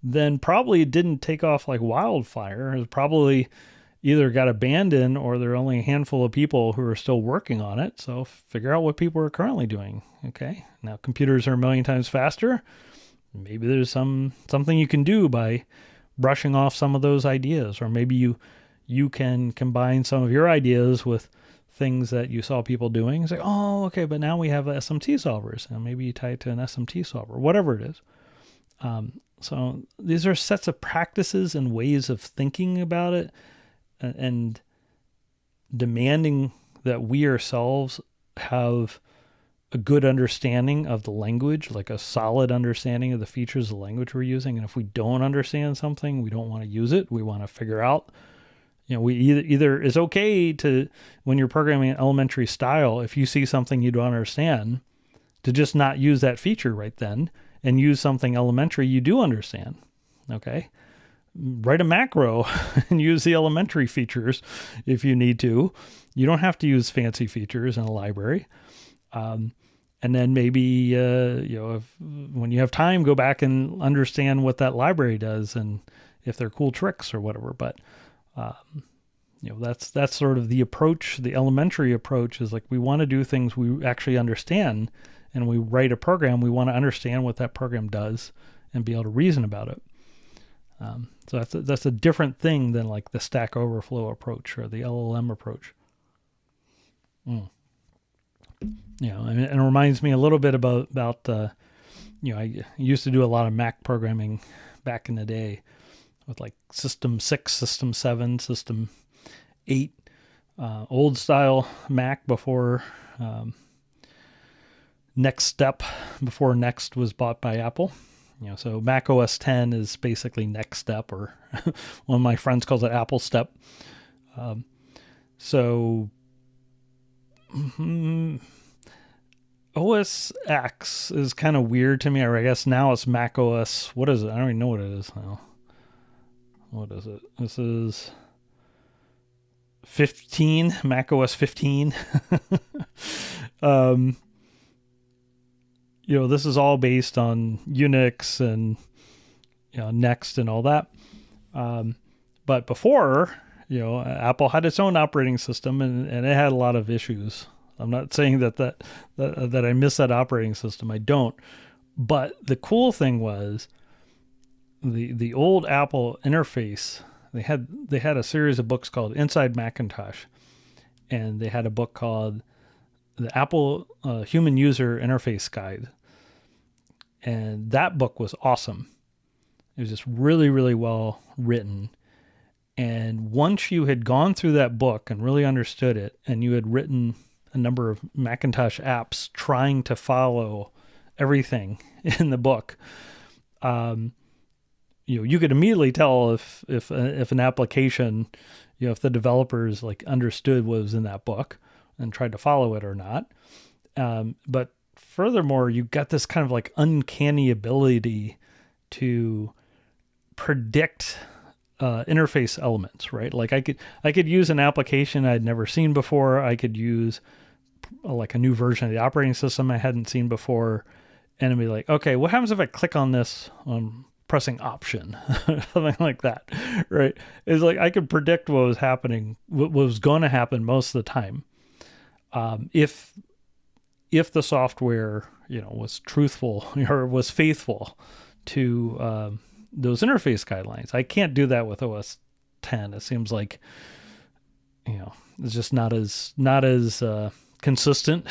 then probably it didn't take off like wildfire. It probably either got abandoned or there are only a handful of people who are still working on it. So figure out what people are currently doing. Okay. Now computers are a million times faster. Maybe there's something you can do by brushing off some of those ideas, or maybe you can combine some of your ideas with things that you saw people doing. It's like, oh, okay, but now we have SMT solvers, and maybe you tie it to an SMT solver, whatever it is. So these are sets of practices and ways of thinking about it, and demanding that we ourselves have a good understanding of the language, like a solid understanding of the features of the language we're using. And if we don't understand something, we don't want to use it. We want to figure out, we either it's okay to, when you're programming an elementary style, if you see something you don't understand, to just not use that feature right then and use something elementary you do understand. Okay. Write a macro and use the elementary features if you need to. You don't have to use fancy features in a library. And then maybe, when you have time, go back and understand what that library does and if they're cool tricks or whatever. But, that's sort of the approach. The elementary approach is like, we want to do things we actually understand, and we write a program. We want to understand what that program does and be able to reason about it. So that's a different thing than like the Stack Overflow approach or the LLM approach. And it reminds me a little bit about I used to do a lot of Mac programming back in the day with like System 6, System 7, System 8, old style Mac before Next Step, before Next was bought by Apple. So Mac OS 10 is basically Next Step, or one of my friends calls it Apple Step. OS X is kind of weird to me. Or I guess now it's Mac OS. What is it? I don't even know what it is now. What is it? This is 15, Mac OS 15. This is all based on Unix and Next and all that. But before, Apple had its own operating system, and it had a lot of issues. I'm not saying that I miss that operating system. I don't. But the cool thing was the old Apple interface. They had a series of books called Inside Macintosh, and they had a book called the Apple Human User Interface Guide. And that book was awesome. It was just really, really well written. And once you had gone through that book and really understood it, and you had written a number of Macintosh apps trying to follow everything in the book, you could immediately tell if an application, if the developers like understood what was in that book and tried to follow it or not. But furthermore, you got this kind of like uncanny ability to predict interface elements, right? Like I could use an application I'd never seen before. I could use like a new version of the operating system I hadn't seen before, and it'd be like, okay, what happens if I click on this pressing Option, something like that, right? It's like I could predict what was happening, what was going to happen most of the time, if the software, was truthful or was faithful to those interface guidelines. I can't do that with OS 10. It seems like, it's just not as consistent,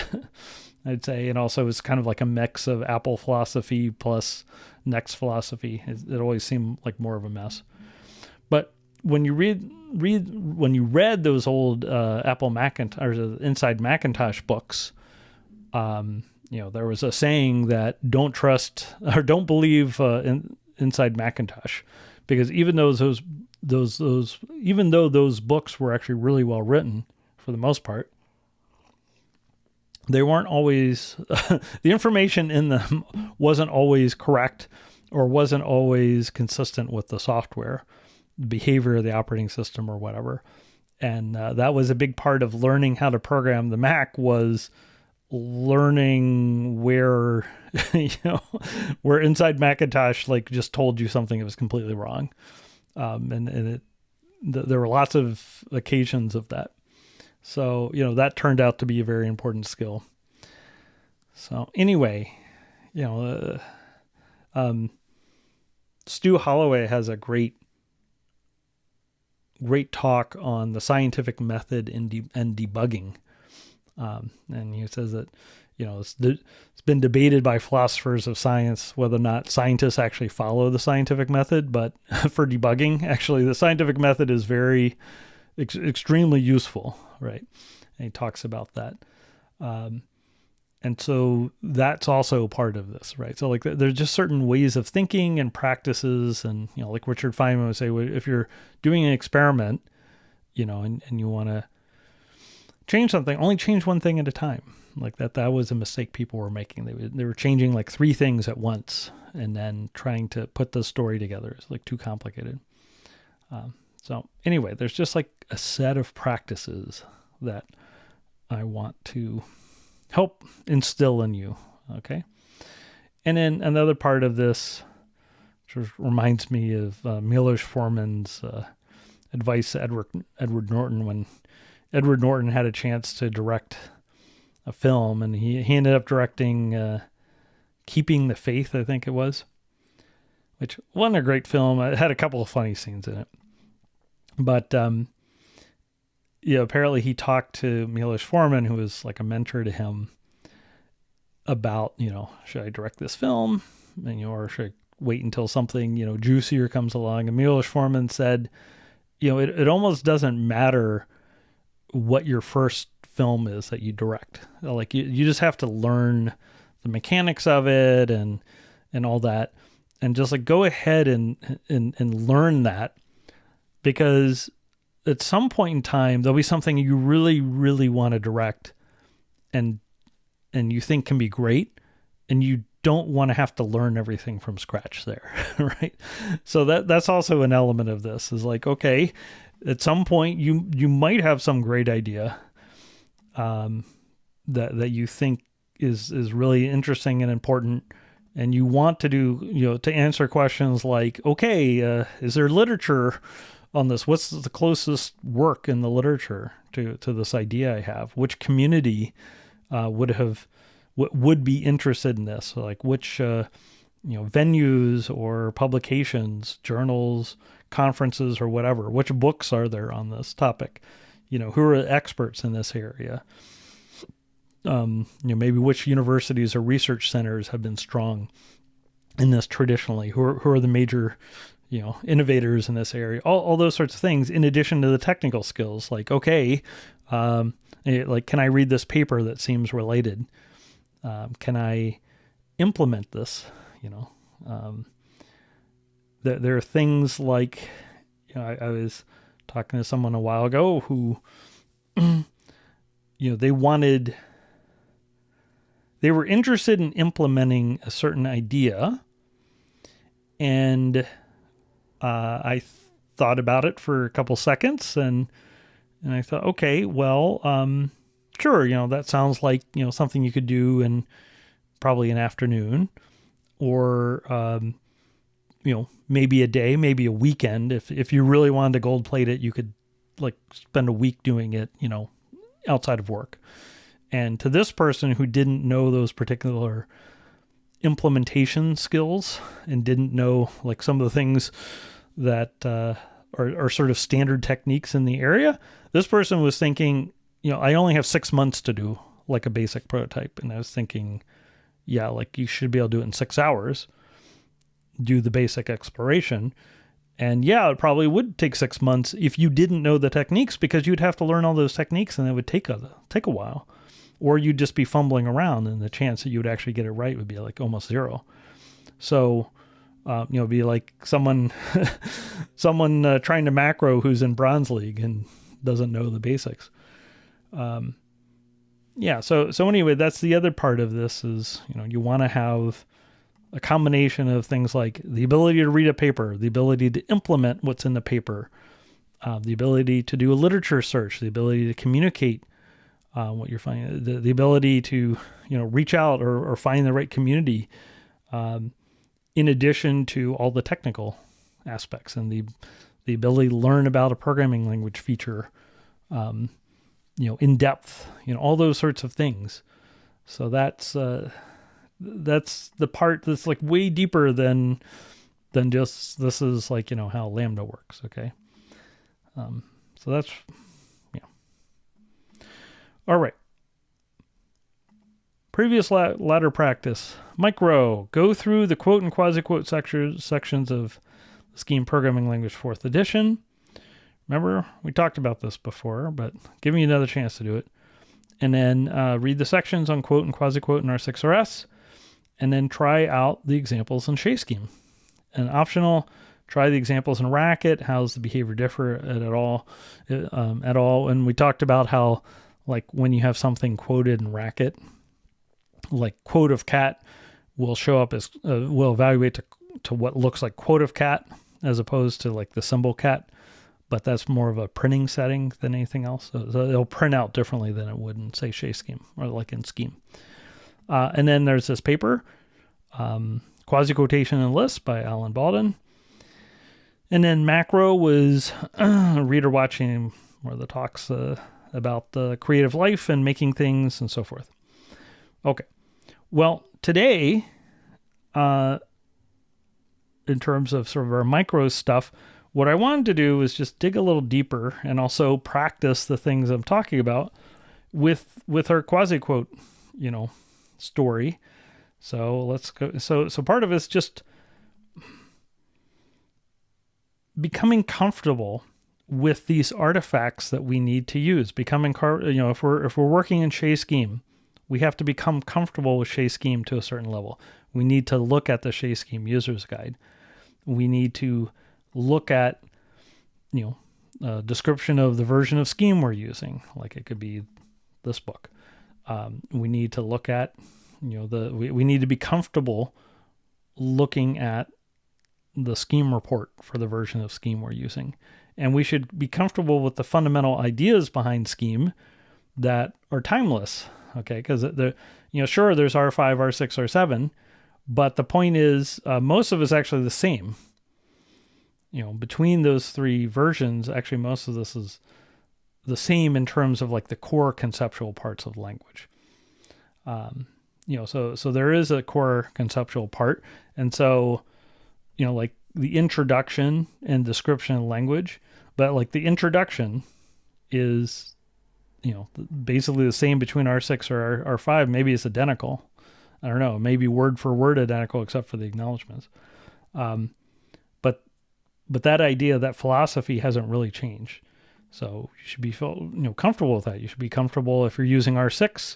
I'd say. And also it's kind of like a mix of Apple philosophy plus Next philosophy. It always seemed like more of a mess. But when you read those old Apple Macintosh or Inside Macintosh books, there was a saying that don't trust or don't believe Inside Macintosh, because even though those books were actually really well written for for the most part. They weren't always, the information in them wasn't always correct or wasn't always consistent with the software, the behavior of the operating system or whatever. And that was a big part of learning how to program the Mac, was learning where, where inside Macintosh, like, just told you something that was completely wrong. There were lots of occasions of that. So, that turned out to be a very important skill. So anyway, Stu Holloway has a great talk on the scientific method and debugging. And he says that, it's been debated by philosophers of science whether or not scientists actually follow the scientific method, but for debugging, actually the scientific method is very extremely useful, right? And he talks about that. And so that's also part of this, right? So like there's just certain ways of thinking and practices, and, like Richard Feynman would say, if you're doing an experiment, and you want to change something, only change one thing at a time. Like that was a mistake people were making. They were changing like 3 things at once and then trying to put the story together. It's like too complicated. So anyway, there's just like a set of practices that I want to help instill in you. Okay. And then another part of this, which reminds me of Miloš Forman's advice to Edward Norton, when Edward Norton had a chance to direct a film, and he ended up directing Keeping the Faith, I think it was, which wasn't a great film. It had a couple of funny scenes in it. But apparently he talked to Miloš Forman, who was like a mentor to him, about, should I direct this film? And, or should I wait until something, juicier comes along? And Miloš Forman said, it almost doesn't matter what your first film is that you direct. Like you just have to learn the mechanics of it and all that. And just like go ahead and learn that, because at some point in time, there'll be something you really, really want to direct and you think can be great, and you don't want to have to learn everything from scratch there, right? So that's also an element of this, is like, okay, at some point you might have some great idea that you think is really interesting and important, and you want to do, to answer questions like, okay, is there literature on this? What's the closest work in the literature to this idea I have? Which community would be interested in this? So like which venues or publications, journals, conferences, or whatever? Which books are there on this topic? Who are experts in this area? Maybe which universities or research centers have been strong in this traditionally? Who are the major innovators in this area? All those sorts of things, in addition to the technical skills. Like, okay, can I read this paper that seems related? Can I implement this? There are things like, I was talking to someone a while ago who, they were interested in implementing a certain idea, and I thought about it for a couple seconds, and I thought, okay, well, sure, that sounds like, something you could do in probably an afternoon, or, maybe a day, maybe a weekend. If you really wanted to gold plate it, you could like spend a week doing it, outside of work. And to this person who didn't know those particular implementation skills and didn't know like some of the things that are sort of standard techniques in the area, this person was thinking, I only have 6 months to do like a basic prototype. And I was thinking, yeah, like you should be able to do it in 6 hours, do the basic exploration. And yeah, it probably would take 6 months if you didn't know the techniques, because you'd have to learn all those techniques, and it would take a while. Or you'd just be fumbling around, and the chance that you would actually get it right would be like almost zero. So, it'd be like someone trying to macro who's in Bronze League and doesn't know the basics. Yeah. So anyway, that's the other part of this is, you want to have a combination of things like the ability to read a paper, the ability to implement what's in the paper, the ability to do a literature search, the ability to communicate what you're finding, the ability to, reach out or find the right community, in addition to all the technical aspects and the ability to learn about a programming language feature, in depth, all those sorts of things. So that's the part that's like way deeper than just, this is like, how Lambda works. Okay. So that's, all right. Previous ladder practice. Micro, go through the quote and quasi-quote sections of the Scheme programming language 4th edition. Remember, we talked about this before, but giving you another chance to do it. And then read the sections on quote and quasi-quote in R6RS, and then try out the examples in Chez Scheme. And optional, try the examples in Racket. How's the behavior differ at all? And we talked about how, like, when you have something quoted in Racket, like quote of cat will show up as, will evaluate to what looks like quote of cat, as opposed to like the symbol cat. But that's more of a printing setting than anything else. So it'll print out differently than it would in, say, Chez Scheme or like in Scheme. And then there's this paper, Quasiquotation in Lisp by Bawden. And then macro was reader watching where the talks about the creative life and making things and so forth. Okay. Well, today, in terms of sort of our micro stuff, what I wanted to do was just dig a little deeper and also practice the things I'm talking about with our quasi-quote, story. So let's go. So part of it's just becoming comfortable with these artifacts that we need to use. Becoming, if we're working in Chez Scheme, we have to become comfortable with Chez Scheme to a certain level. We need to look at the Chez Scheme user's guide. We need to look at, description of the version of Scheme we're using. Like it could be this book. We need to look at, we need to be comfortable looking at the Scheme report for the version of Scheme we're using. And we should be comfortable with the fundamental ideas behind Scheme that are timeless. Okay. Because sure, there's R5, R6, R7, but the point is, most of it's actually the same. Between those three versions, actually most of this is the same in terms of like the core conceptual parts of language. So there is a core conceptual part. And so, like the introduction and description of language, but like the introduction is, basically the same between R6 or R5. Maybe it's identical. I don't know, maybe word for word identical, except for the acknowledgments. But that idea, that philosophy hasn't really changed. So you should be comfortable with that. You should be comfortable if you're using R6,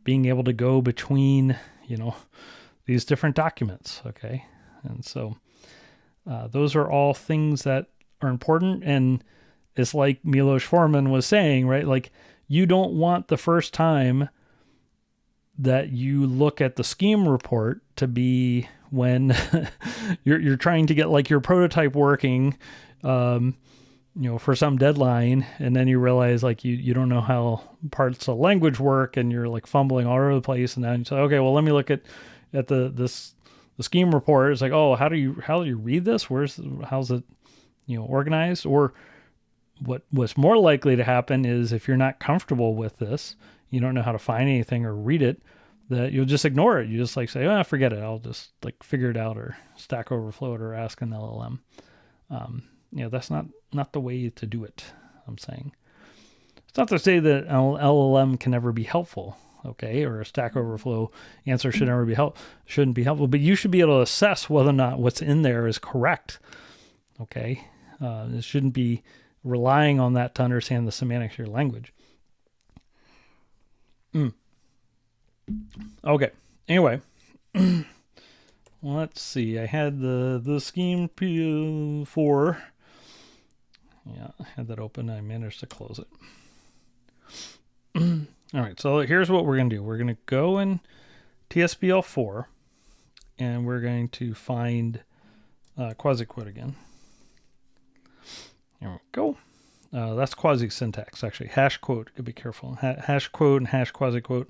being able to go between, these different documents. Okay. And so those are all things that are important. And it's like Miloš Forman was saying, right? Like you don't want the first time that you look at the Scheme report to be when you're trying to get like your prototype working, for some deadline, and then you realize like you don't know how parts of language work, and you're like fumbling all over the place, and then you say, okay, well, let me look at the Scheme report. It's like, oh, how do you read this? How's it organized? Or what's more likely to happen is if you're not comfortable with this, you don't know how to find anything or read it, that you'll just ignore it. You just like say, forget it. I'll just like figure it out, or Stack Overflow it, or ask an LLM. That's not the way to do it. I'm saying it's not to say that an LLM can never be helpful. Okay. Or a Stack Overflow answer shouldn't be helpful, but you should be able to assess whether or not what's in there is correct. Okay. It shouldn't be relying on that to understand the semantics of your language. Okay. Anyway, let's see. I had the Scheme 4. Yeah, I had that open. I managed to close it. All right, so here's what we're going to do. We're going to go in TSBL4, and we're going to find quasiquote again. There we go. That's quasi syntax, actually. Hash quote, be careful. Hash quote and hash quasiquote,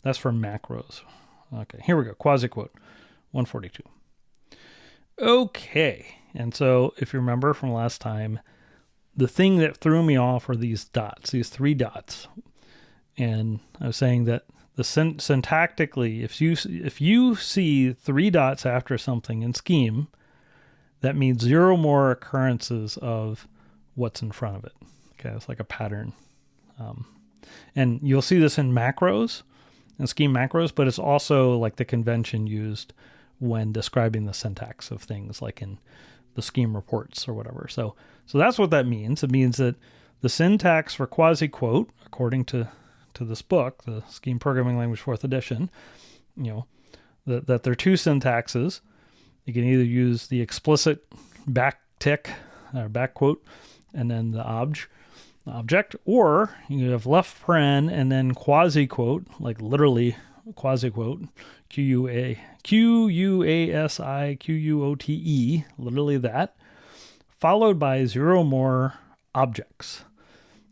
that's for macros. Okay, here we go. Quasiquote 142. Okay, and so if you remember from last time, the thing that threw me off are these dots, these 3 dots. And I was saying that the syntactically, if you see 3 dots after something in Scheme, that means 0 more occurrences of what's in front of it. Okay, it's like a pattern. And you'll see this in macros, in Scheme macros, but it's also like the convention used when describing the syntax of things like in the Scheme reports or whatever. So that's what that means. It means that the syntax for quasiquote, according to this book, the Scheme Programming Language 4th edition, that there are 2 syntaxes. You can either use the explicit backtick or backquote and then the object, or you have left paren and then quasiquote, like literally quasiquote, Quasiquote, literally that, followed by 0 more objects,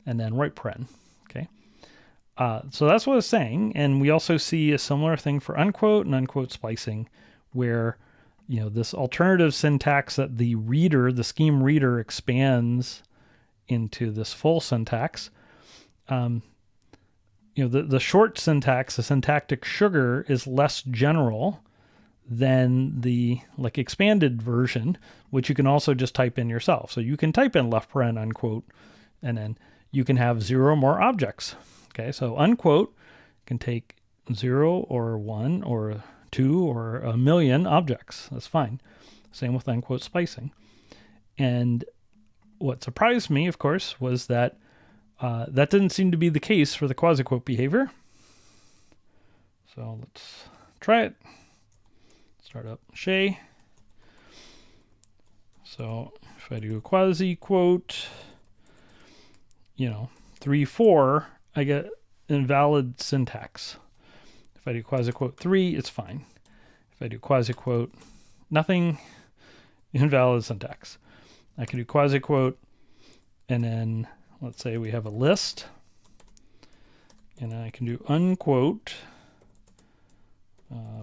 and then right paren. Okay. So that's what it's saying. And we also see a similar thing for unquote and unquote-splicing, where this alternative syntax that the reader, the Scheme reader, expands into this full syntax. The short syntax, the syntactic sugar, is less general than the expanded version, which you can also just type in yourself. So you can type in left paren unquote, and then you can have 0 more objects. Okay, so unquote can take 0 or 1 or 2 or a million objects. That's fine. Same with unquote-splicing. And what surprised me, of course, was that that didn't seem to be the case for the quasiquote behavior. So let's try it. Start up Chez. So if I do a quasiquote, 3, 4, I get invalid syntax. If I do quasiquote 3, it's fine. If I do quasiquote nothing, invalid syntax. I can do quasiquote, and then let's say we have a list, and I can do unquote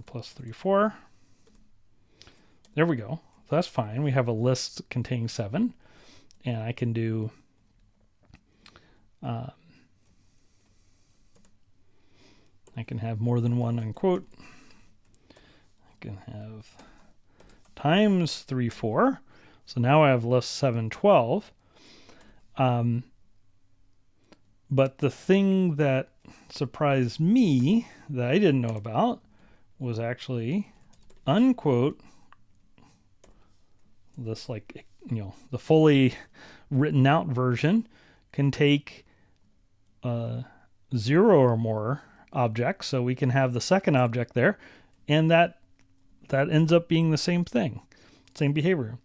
plus 3, 4. There we go. So that's fine. We have a list containing 7, and I can do I can have more than one unquote. I can have times 3, 4. So now I have list 7, 12. But the thing that surprised me that I didn't know about was actually unquote, this the fully written out version can take 0 or more objects, so we can have the second object there, and that ends up being the same thing, same behavior.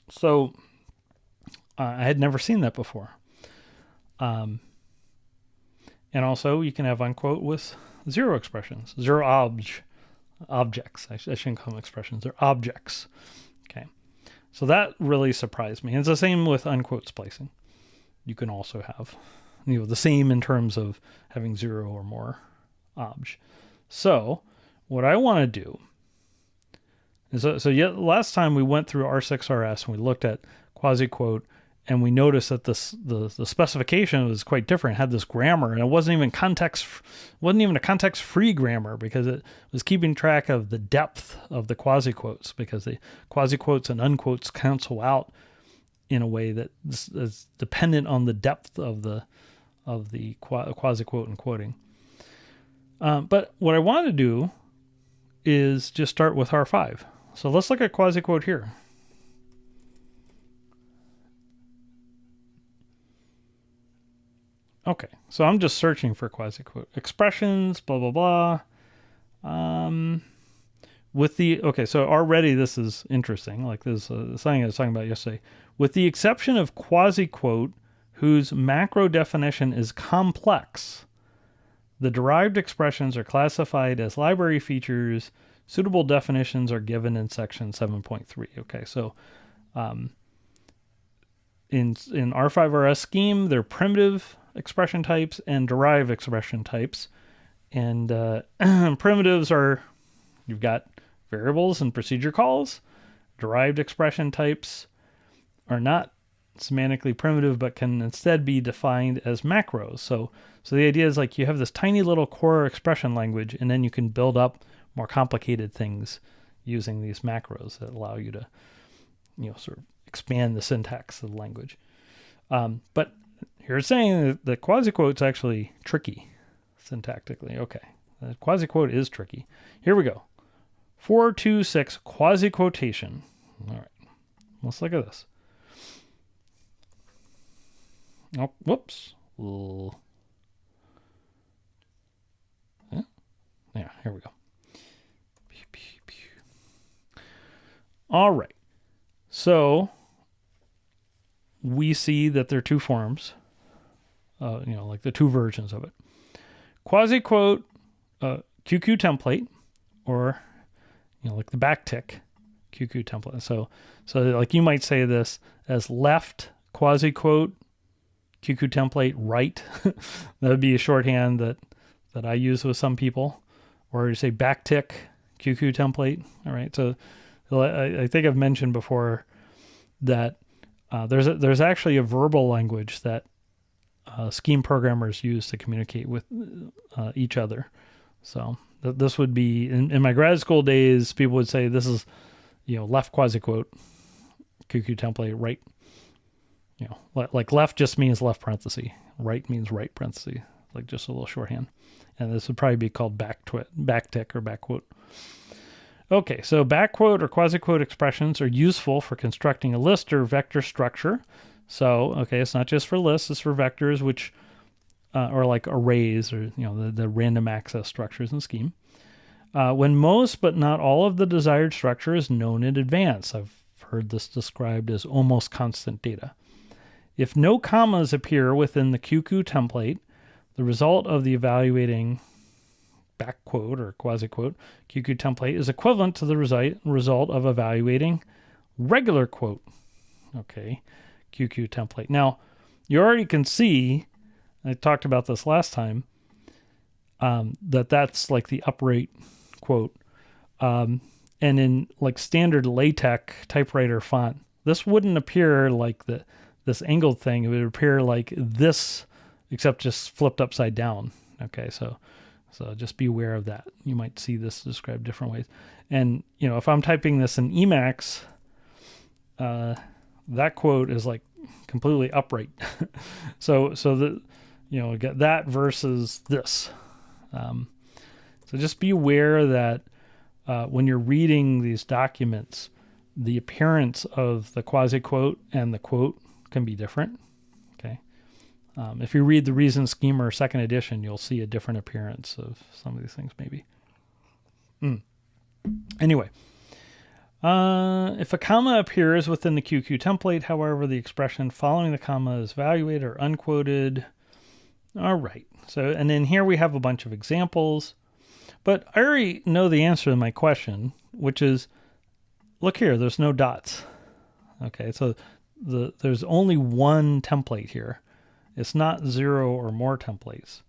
So I had never seen that before. And also you can have unquote with 0 expressions, 0 objects. I shouldn't call them expressions, they're objects. Okay, so that really surprised me. And it's the same with unquote-splicing. You can also have the same in terms of having 0 or more obj. So what I want to do is, last time we went through R6RS and we looked at quasiquote, and we noticed that the specification was quite different. It had this grammar, and it wasn't even a context-free grammar, because it was keeping track of the depth of the quasiquotes, because the quasiquotes and unquotes cancel out in a way that is dependent on the depth of the quasiquote and quoting. But what I want to do is just start with R5. So let's look at quasiquote here. Okay, so I'm just searching for quasiquote expressions, blah, blah, blah. So already this is interesting. Like this something I was talking about yesterday. With the exception of quasiquote, whose macro definition is complex, The derived expressions are classified as library features. Suitable definitions are given in section 7.3. Okay, so in R5RS scheme, they're primitive expression types and derived expression types. And primitives are, you've got variables and procedure calls. Derived expression types are not semantically primitive, but can instead be defined as macros. So the idea is like you have this tiny little core expression language, and then you can build up more complicated things using these macros that allow you to, sort of expand the syntax of the language. But here it's saying that quasiquote's actually tricky syntactically. Okay, the quasiquote is tricky. Here we go. 426 quasiquotation. All right, let's look at this. Oh, whoops. Yeah, here we go. All right. So we see that there are two forms, like the two versions of it. Quasiquote QQ template, or, like the backtick QQ template. So like you might say this as left quasiquote QQ template right. That would be a shorthand that I use with some people. Or you say backtick QQ template. All right. So I think I've mentioned before that there's actually a verbal language that scheme programmers use to communicate with each other. So this would be in my grad school days, people would say this is left quasiquote QQ template, right. Like left just means left parenthesis, right means right parenthesis, like just a little shorthand. And this would probably be called backtick or backquote. Okay, so backquote or quasiquote expressions are useful for constructing a list or vector structure. So, okay, it's not just for lists, it's for vectors, which, or like arrays, or, the random access structures in Scheme. When most but not all of the desired structure is known in advance. I've heard this described as almost constant data. If no commas appear within the QQ template, the result of the evaluating backquote or quasiquote QQ template is equivalent to the result of evaluating regular quote, okay, QQ template. Now, you already can see, I talked about this last time, that's like the upright quote. And in like standard LaTeX typewriter font, this wouldn't appear like this angled thing. It would appear like this, except just flipped upside down. Okay, so just be aware of that. You might see this described different ways. And, if I'm typing this in Emacs, that quote is like completely upright. so get that versus this. So just be aware that when you're reading these documents, the appearance of the quasiquote and the quote can be different. Okay. If you read the Reason Schemer second edition, you'll see a different appearance of some of these things maybe. Anyway, if a comma appears within the QQ template, however, the expression following the comma is evaluated or unquoted. All right. So, and then here we have a bunch of examples, but I already know the answer to my question, which is, look here, there's no dots. Okay. So there's only one template here. It's not 0 or more templates.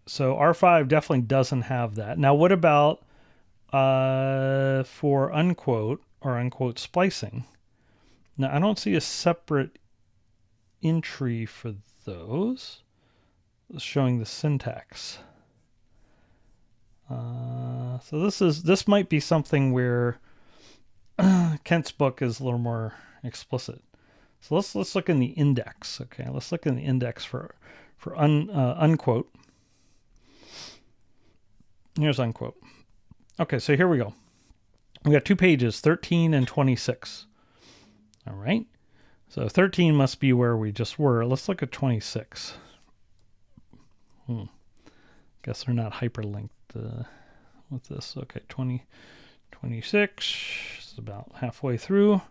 So R5 definitely doesn't have that. Now, what about for unquote or unquote splicing? Now, I don't see a separate entry for those. It's showing the syntax. So this might be something where Kent's book is a little more explicit. So let's look in the index. Okay, let's look in the index for unquote. Here's unquote. Okay, so here we go. We got 2 pages, 13 and 26. All right. So 13 must be where we just were. Let's look at 26. Guess they're not hyperlinked with this. Okay, 26 is about halfway through.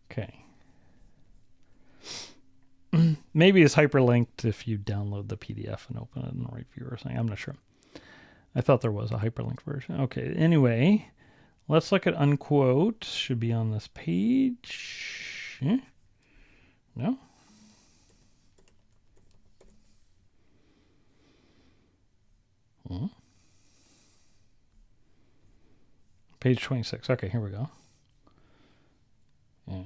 Okay. Maybe it's hyperlinked if you download the PDF and open it in the right viewer or something. I'm not sure. I thought there was a hyperlinked version. Okay, anyway, let's look at unquote. Should be on this page. No? Page 26. Okay, here we go. Yeah.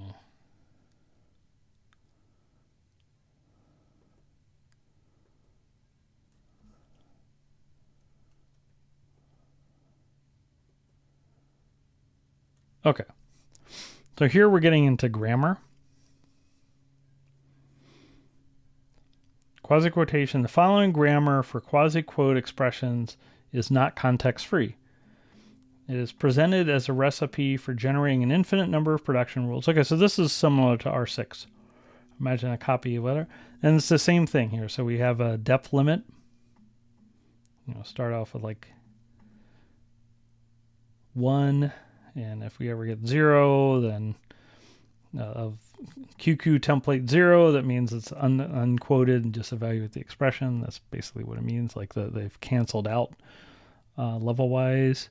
Okay. So here we're getting into grammar. Quasiquotation. The following grammar for quasi-quote expressions is not context-free. It is presented as a recipe for generating an infinite number of production rules. Okay, so this is similar to R6. Imagine a copy of letter. And it's the same thing here. So we have a depth limit. Start off with like 1. And if we ever get 0, then of QQ template 0, that means it's unquoted and just evaluate the expression. That's basically what it means. Like they've canceled out level-wise.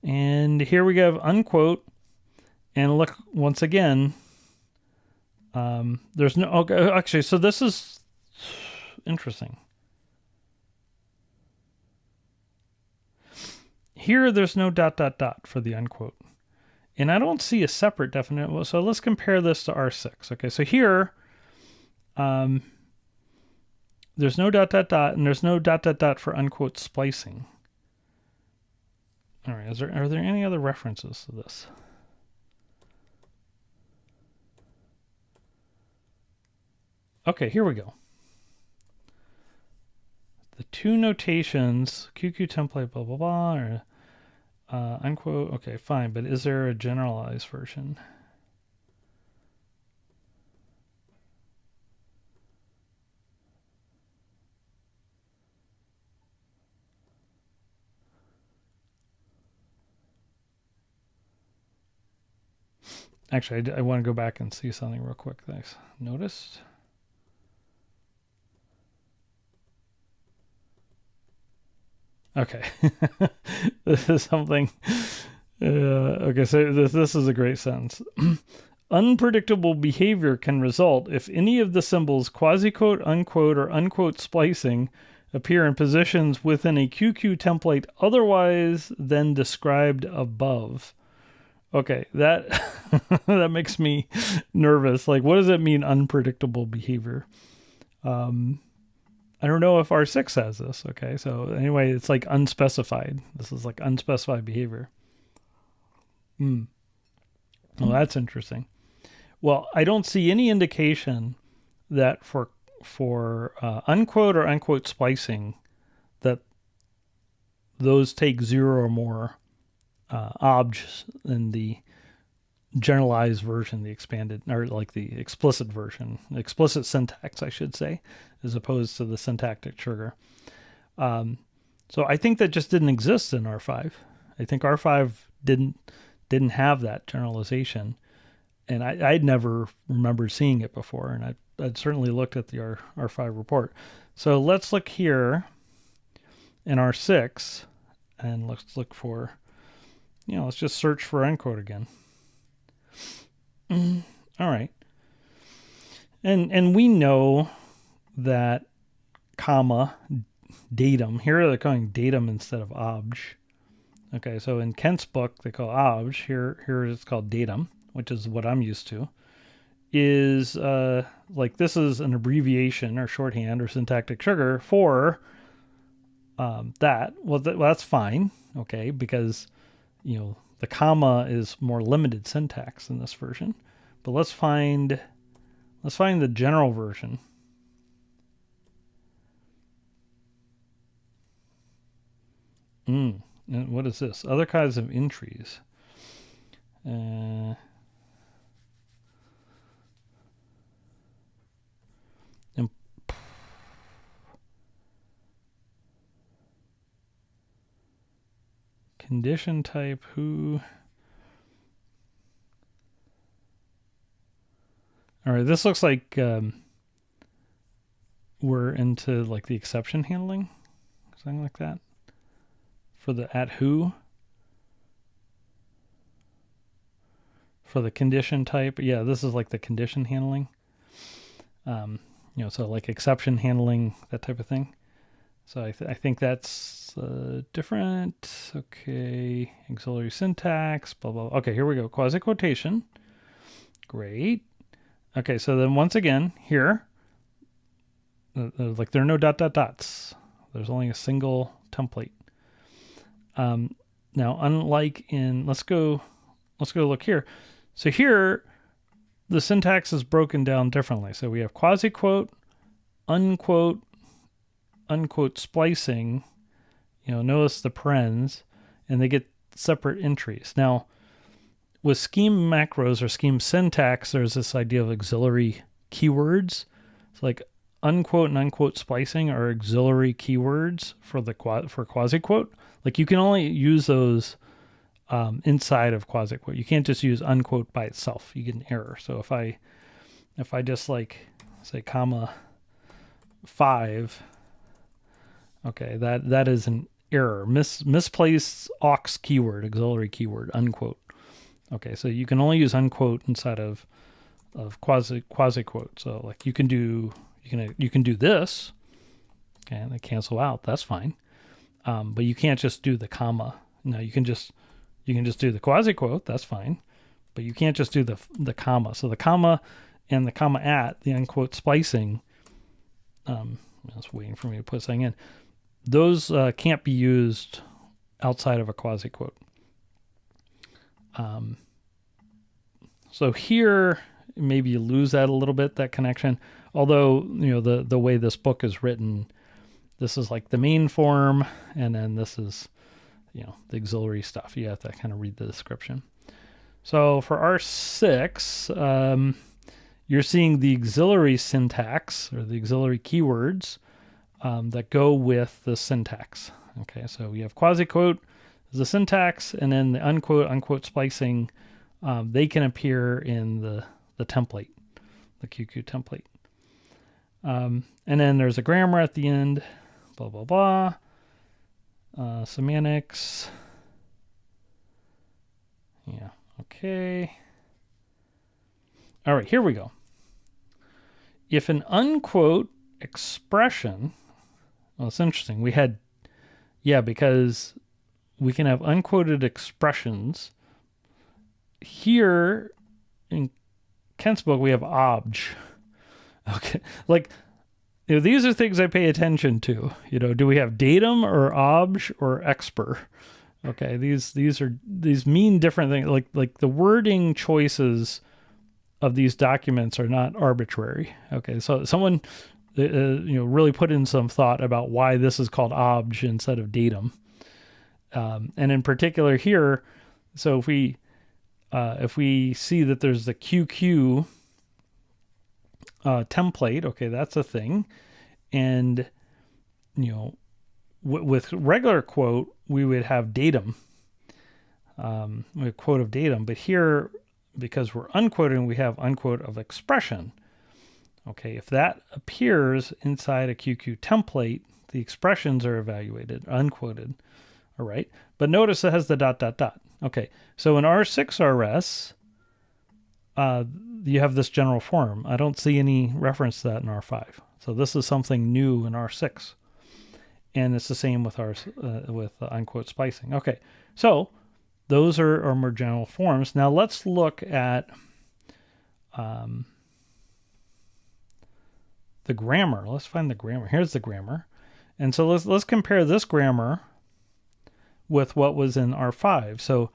And here we have unquote. And look, once again, there's no... Okay, actually, so this is interesting. Here, there's no ... for the unquote. And I don't see a separate definite. So let's compare this to R6. Okay, so here, there's no ... and there's no ... for unquote splicing. All right, are there any other references to this? Okay, here we go. The two notations, QQ template, blah, blah, blah, or unquote. Okay, fine. But is there a generalized version? Actually, I want to go back and see something real quick. Thanks. Noticed? Okay. This is something. Okay, so this is a great sentence. Unpredictable behavior can result if any of the symbols quasiquote, unquote, or unquote splicing appear in positions within a QQ template otherwise than described above. Okay, that that makes me nervous. Like, what does it mean, unpredictable behavior? I don't know if R6 has this. Okay, so anyway, it's like unspecified. This is like unspecified behavior. Well, that's interesting. Well, I don't see any indication that for unquote or unquote splicing, that those take 0 or more obj in the generalized version, the expanded, or like the explicit version, explicit syntax, I should say, as opposed to the syntactic trigger. So I think that just didn't exist in R5. I think R5 didn't have that generalization, and I'd never remembered seeing it before, and I'd certainly looked at the R5 report. So let's look here in R6, and let's look for, let's just search for unquote again. All right. And we know that comma datum, here they're calling datum instead of obj. Okay, so in Kent's book they call obj, here it's called datum, which is what I'm used to. Is like this is an abbreviation or shorthand or syntactic trigger for that. Well, that's fine, okay, because the comma is more limited syntax in this version. But let's find the general version. And what is this? Other kinds of entries. Condition type, who? All right, this looks like we're into like the exception handling, something like that, for the @who, for the condition type. Yeah, this is like the condition handling. So like exception handling, that type of thing. So I think that's different. Okay, auxiliary syntax, blah, blah, blah. Okay, here we go. Quasiquotation. Great. Okay, so then once again, here, like there are no ... dots. There's only a single template. Now, unlike in, let's go look here. So here, the syntax is broken down differently. So we have quasiquote, unquote splicing. Notice the parens, and they get separate entries. Now, with Scheme macros or Scheme syntax, there's this idea of auxiliary keywords. It's like unquote and unquote splicing are auxiliary keywords for quasiquote. Like you can only use those inside of quasiquote. You can't just use unquote by itself. You get an error. So if I just like say comma 5, okay, that is an error. Misplaced aux keyword, auxiliary keyword, unquote. Okay, so you can only use unquote inside of quasiquote. So like you can do this, okay, and they cancel out. That's fine, but you can't just do the comma. No, you can just do the quasiquote. That's fine, but you can't just do the comma. So the comma and the comma at the unquote splicing. I was waiting for me to put something in. Those can't be used outside of a quasiquote. So here, maybe you lose that a little bit, that connection. Although, the way this book is written, this is like the main form, and then this is, the auxiliary stuff. You have to kind of read the description. So for R6, you're seeing the auxiliary syntax, or the auxiliary keywords, that go with the syntax. Okay, so we have quasiquote as the syntax, and then the unquote splicing, they can appear in the template, the QQ template. And then there's a grammar at the end, blah, blah, blah. Semantics. Yeah, okay. All right, here we go. If an unquote expression, well, it's interesting. Because we can have unquoted expressions. Here in Kent's book, we have obj. Okay, like these are things I pay attention to. Do we have datum or obj or exper? Okay, these mean different things. Like the wording choices of these documents are not arbitrary. Okay, so someone really put in some thought about why this is called obj instead of datum. And in particular here, so if we see that there's the QQ template, okay, that's a thing. And, with regular quote, we would have datum, a quote of datum. But here, because we're unquoting, we have unquote of expression. Okay, if that appears inside a QQ template, the expressions are evaluated, unquoted. All right, but notice it has the ... Okay, so in R6 RS, you have this general form. I don't see any reference to that in R5. So this is something new in R6. And it's the same with unquote splicing. Okay, so those are more general forms. Now let's look at the grammar. Let's find the grammar. Here's the grammar. And so let's compare this grammar with what was in R5. So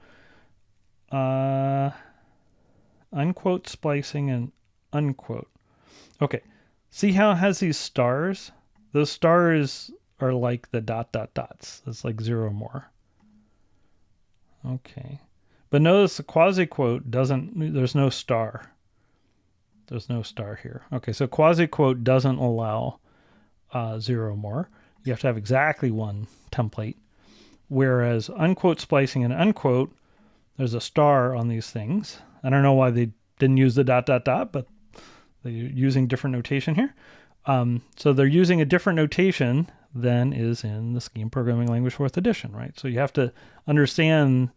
unquote splicing and unquote. Okay, see how it has these stars? Those stars are like the ... dots. It's like 0 more. Okay, but notice the quasiquote doesn't, there's no star. There's no star here. Okay, so quasiquote doesn't allow 0 more. You have to have exactly one template. Whereas unquote splicing and unquote, there's a star on these things. I don't know why they didn't use the ... but they're using different notation here. So they're using a different notation than is in the Scheme programming language 4th edition, right? So you have to understand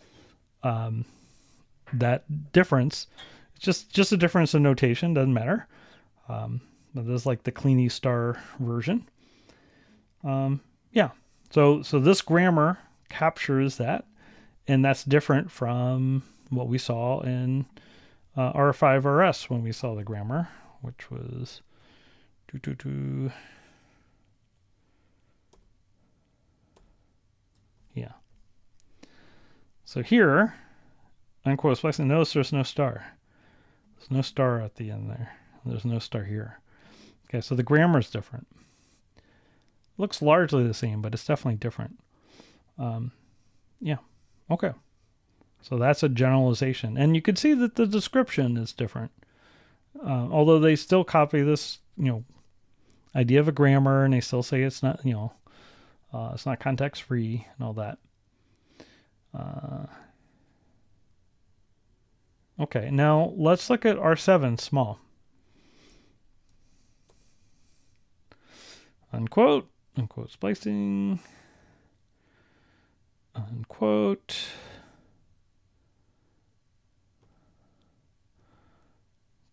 that difference. It's just a difference in notation, doesn't matter. This is like the Cleany Star version. Yeah. So this grammar captures that, and that's different from what we saw in R5RS when we saw the grammar, which was yeah. So here, unquote splicing, notice there's no star. There's no star at the end there. There's no star here. Okay, so the grammar is different. Looks largely the same, but it's definitely different. Yeah, okay. So that's a generalization. And you can see that the description is different. Although they still copy this, idea of a grammar, and they still say it's not, it's not context-free and all that. Okay, now let's look at R7 small. Unquote splicing, unquote,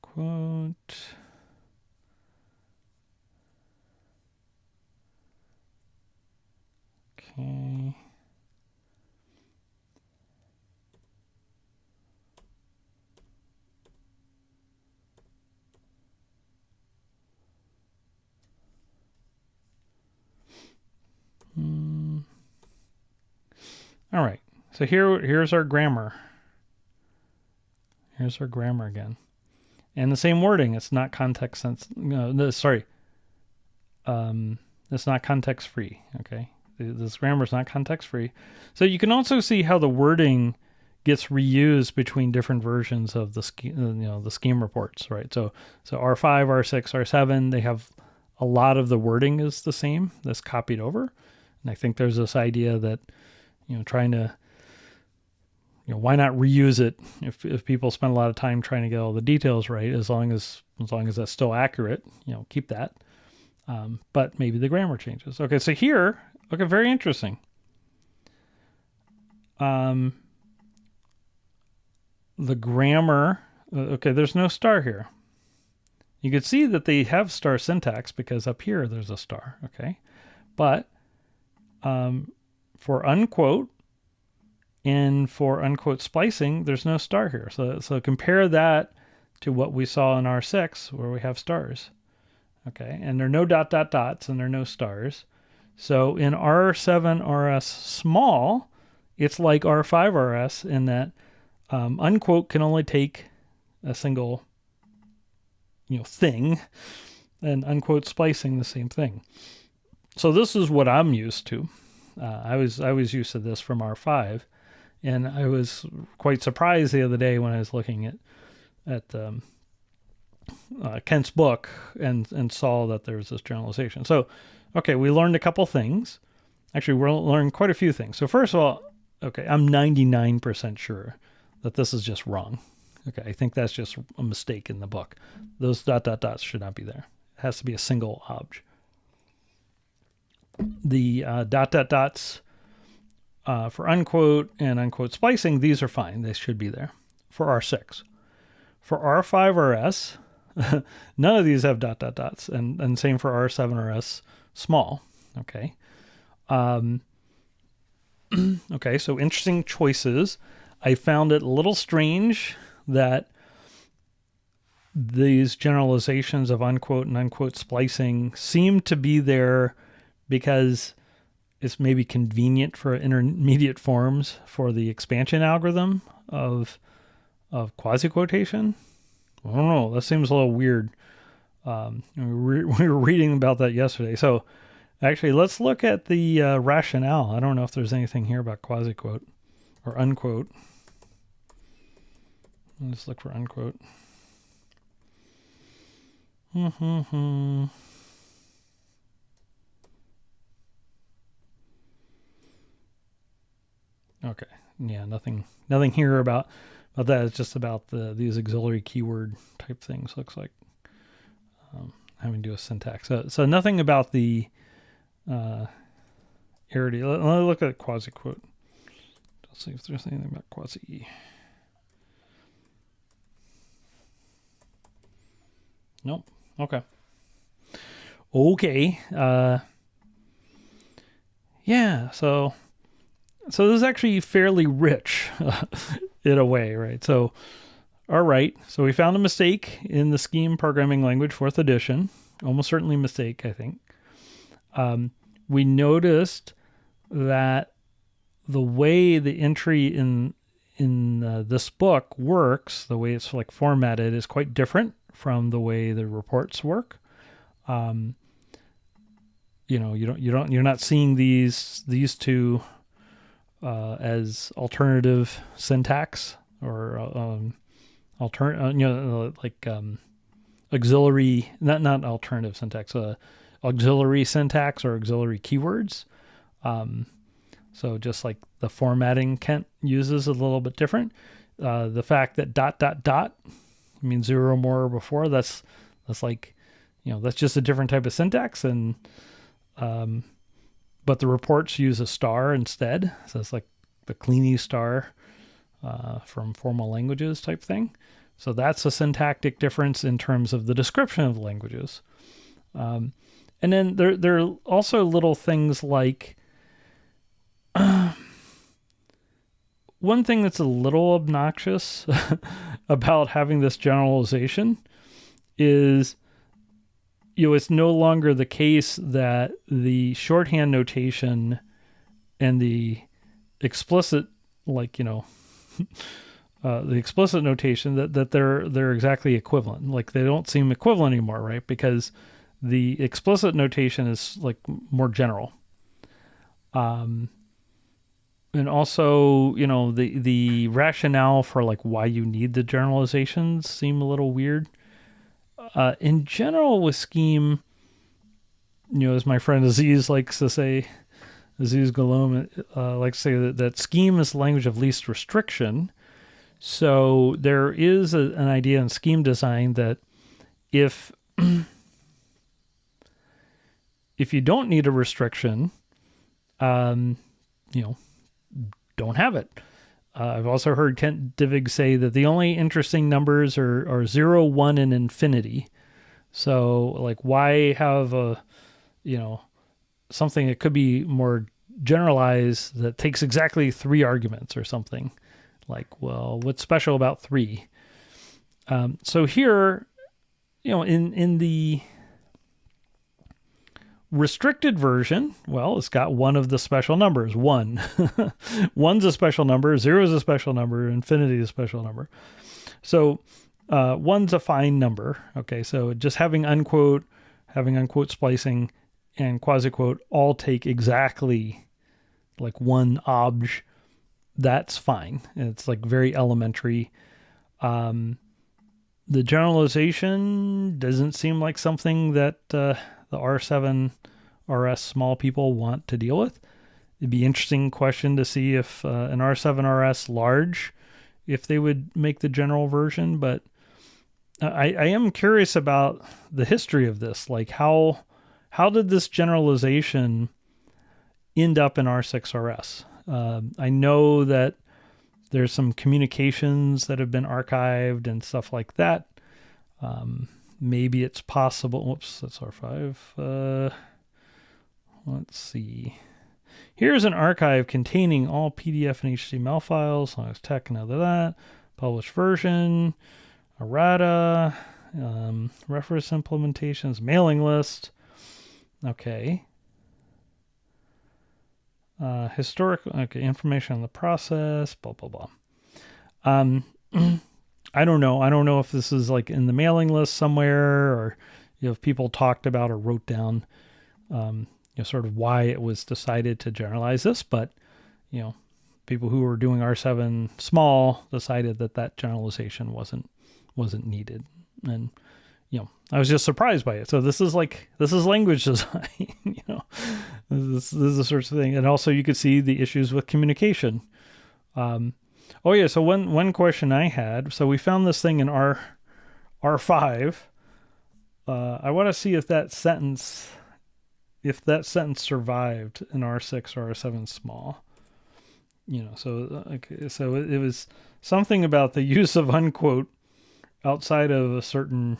quote, okay. All right, so here's our grammar. Here's our grammar again. And the same wording, it's not context sensitive. It's not context free, okay? This grammar is not context free. So you can also see how the wording gets reused between different versions of the scheme, the scheme reports, right? So R5, R6, R7, they have a lot of the wording is the same, that's copied over. And I think there's this idea that, trying to, why not reuse it if people spend a lot of time trying to get all the details right, as long as that's still accurate, keep that. But maybe the grammar changes. Okay, so here, okay, very interesting. The grammar, okay, there's no star here. You can see that they have star syntax because up here there's a star, okay? But for unquote and for unquote splicing, there's no star here. So compare that to what we saw in R6 where we have stars. Okay, and there are no dots and there are no stars. So in R7RS small, it's like R5RS in that unquote can only take a single thing, and unquote splicing the same thing. So this is what I'm used to. I was used to this from R5, and I was quite surprised the other day when I was looking at Kent's book and saw that there's this generalization. So, okay, we learned a couple things. Actually, we learned quite a few things. So first of all, okay, I'm 99% sure that this is just wrong. Okay, I think that's just a mistake in the book. Those dots should not be there. It has to be a single object. The dots for unquote and unquote splicing, these are fine. They should be there. For R6. For R5RS, none of these have dots, and same for R7RS small. Okay. Okay, so interesting choices. I found it a little strange that these generalizations of unquote and unquote splicing seem to be there because it's maybe convenient for intermediate forms for the expansion algorithm of quasiquotation. I don't know. That seems a little weird. We were reading about that yesterday. So actually, let's look at the rationale. I don't know if there's anything here about quasiquote or unquote. Let's look for unquote. Okay. Yeah, nothing here about that. It's just about these auxiliary keyword type things, looks like. having to do with syntax. So nothing about the arity. Let me look at quasiquote. Let's see if there's anything about quasi. Nope. Okay. Yeah. So this is actually fairly rich in a way, right? So, all right. So we found a mistake in the Scheme programming language, 4th edition. Almost certainly a mistake, I think. We noticed that the way the entry in this book works, the way it's like formatted, is quite different from the way the reports work. You're not seeing these two as alternative syntax or auxiliary, not alternative syntax, auxiliary syntax or auxiliary keywords. So just like the formatting Kent uses a little bit different. The fact that ... means 0 or more before, that's like, that's just a different type of syntax. And but the reports use a star instead. So it's like the Kleene star from formal languages type thing. So that's a syntactic difference in terms of the description of the languages. And then there are also little things like one thing that's a little obnoxious about having this generalization is, it's no longer the case that the shorthand notation and the explicit, the explicit notation that they're exactly equivalent. Like they don't seem equivalent anymore, right? Because the explicit notation is like more general. And also, the rationale for like why you need the generalizations seem a little weird. In general with Scheme, as my friend Aziz likes to say, Aziz Galom likes to say that Scheme is the language of least restriction. So there is an idea in Scheme design that if you don't need a restriction, don't have it. I've also heard Kent Divig say that the only interesting numbers are 0, 1, and infinity. So, like, why have something that could be more generalized that takes exactly 3 arguments or something? Like, well, what's special about 3? So here, in the restricted version, well, it's got one of the special numbers, 1. 1's a special number, 0 is a special number, infinity is a special number. So 1's a fine number. Okay, so just having unquote splicing, and quasiquote all take exactly like one obj, that's fine. It's like very elementary. The generalization doesn't seem like something that the R7 RS small people want to deal with. It'd be an interesting question to see if an R7 RS large, if they would make the general version. But I am curious about the history of this. Like how did this generalization end up in R6 RS? I know that there's some communications that have been archived and stuff like that. Maybe it's possible. Whoops, that's R5. Let's see. Here's an archive containing all PDF and HTML files. Linux Tech, another that. Published version. Errata. Reference implementations. Mailing list. Okay. Historical. Okay. Information on the process. Blah, blah, blah. I don't know. I don't know if this is like in the mailing list somewhere, or if people talked about or wrote down, sort of why it was decided to generalize this. But, people who were doing R7 small decided that generalization wasn't needed. And, I was just surprised by it. So this is language design, this is the sort of thing. And also you could see the issues with communication. Oh yeah, so one question I had, so we found this thing in R5, I want to see if that sentence survived in R6 or R7 small. So it was something about the use of unquote outside of a certain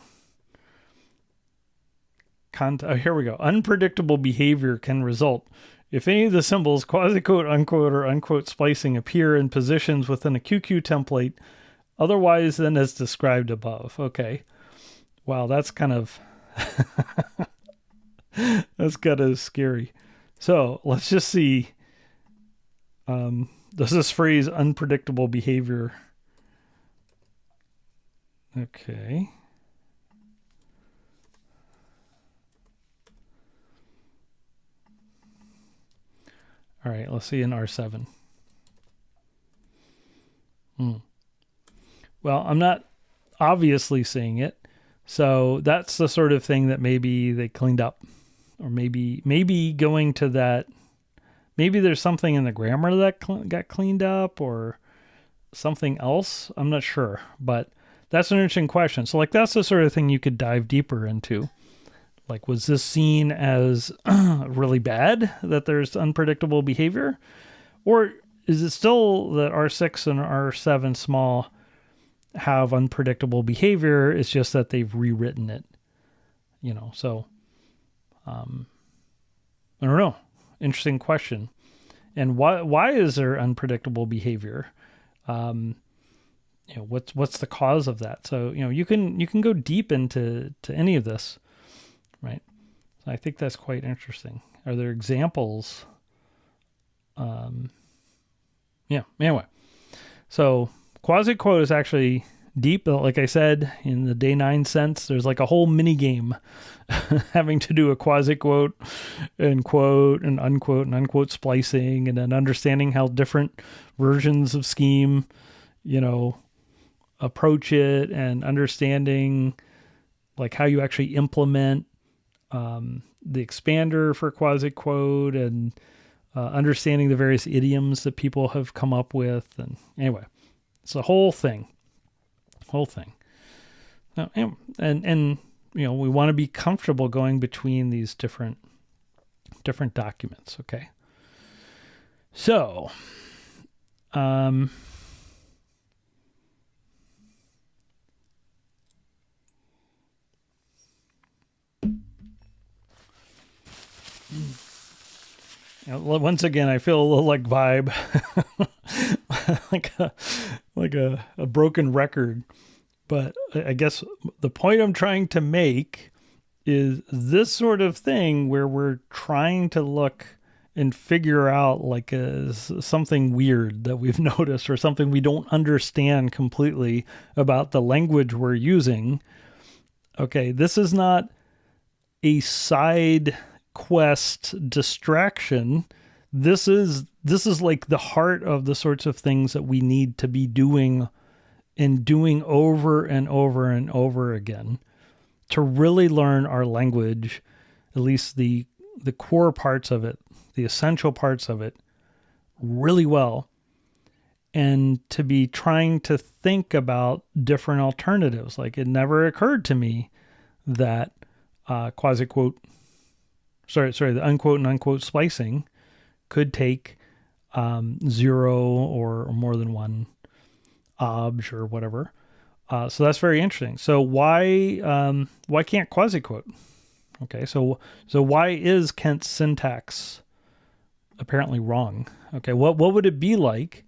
here we go. Unpredictable behavior can result if any of the symbols quasiquote, unquote, or unquote splicing appear in positions within a QQ template otherwise than as described above. Okay. Wow, that's kind of that's kind of scary. So let's just see. Does this phrase unpredictable behavior? Okay. All right, let's see in R7. Well, I'm not obviously seeing it. So that's the sort of thing that maybe they cleaned up. Or maybe going to that, maybe there's something in the grammar that got cleaned up or something else. I'm not sure, but that's an interesting question. So like that's the sort of thing you could dive deeper into. Like, was this seen as really bad that there's unpredictable behavior? Or is it still that R6 and R7 small have unpredictable behavior? It's just that they've rewritten it, so I don't know. Interesting question. And why is there unpredictable behavior? What's the cause of that? So, you can go deep into any of this, right? So I think that's quite interesting. Are there examples? Anyway. So quasiquote is actually deep. Like I said, in the day 9 sense, there's like a whole mini game having to do a quasiquote and quote and unquote splicing, and then understanding how different versions of Scheme, approach it, and understanding like how you actually implement the expander for quasiquote, and understanding the various idioms that people have come up with. And anyway, it's a whole thing. And we want to be comfortable going between these different documents. Okay. So, once again, I feel a little like Vibe, like a broken record. But I guess the point I'm trying to make is this sort of thing where we're trying to look and figure out like something weird that we've noticed or something we don't understand completely about the language we're using. Okay, this is not a side quest distraction. This is like the heart of the sorts of things that we need to be doing and doing over and over and over again to really learn our language, at least the core parts of it, the essential parts of it, really well, and to be trying to think about different alternatives. Like, it never occurred to me that the unquote and unquote splicing could take 0 or more than one obj or whatever. So that's very interesting. So why can't quasiquote? Okay, so why is Kent's syntax apparently wrong? Okay, what would it be like?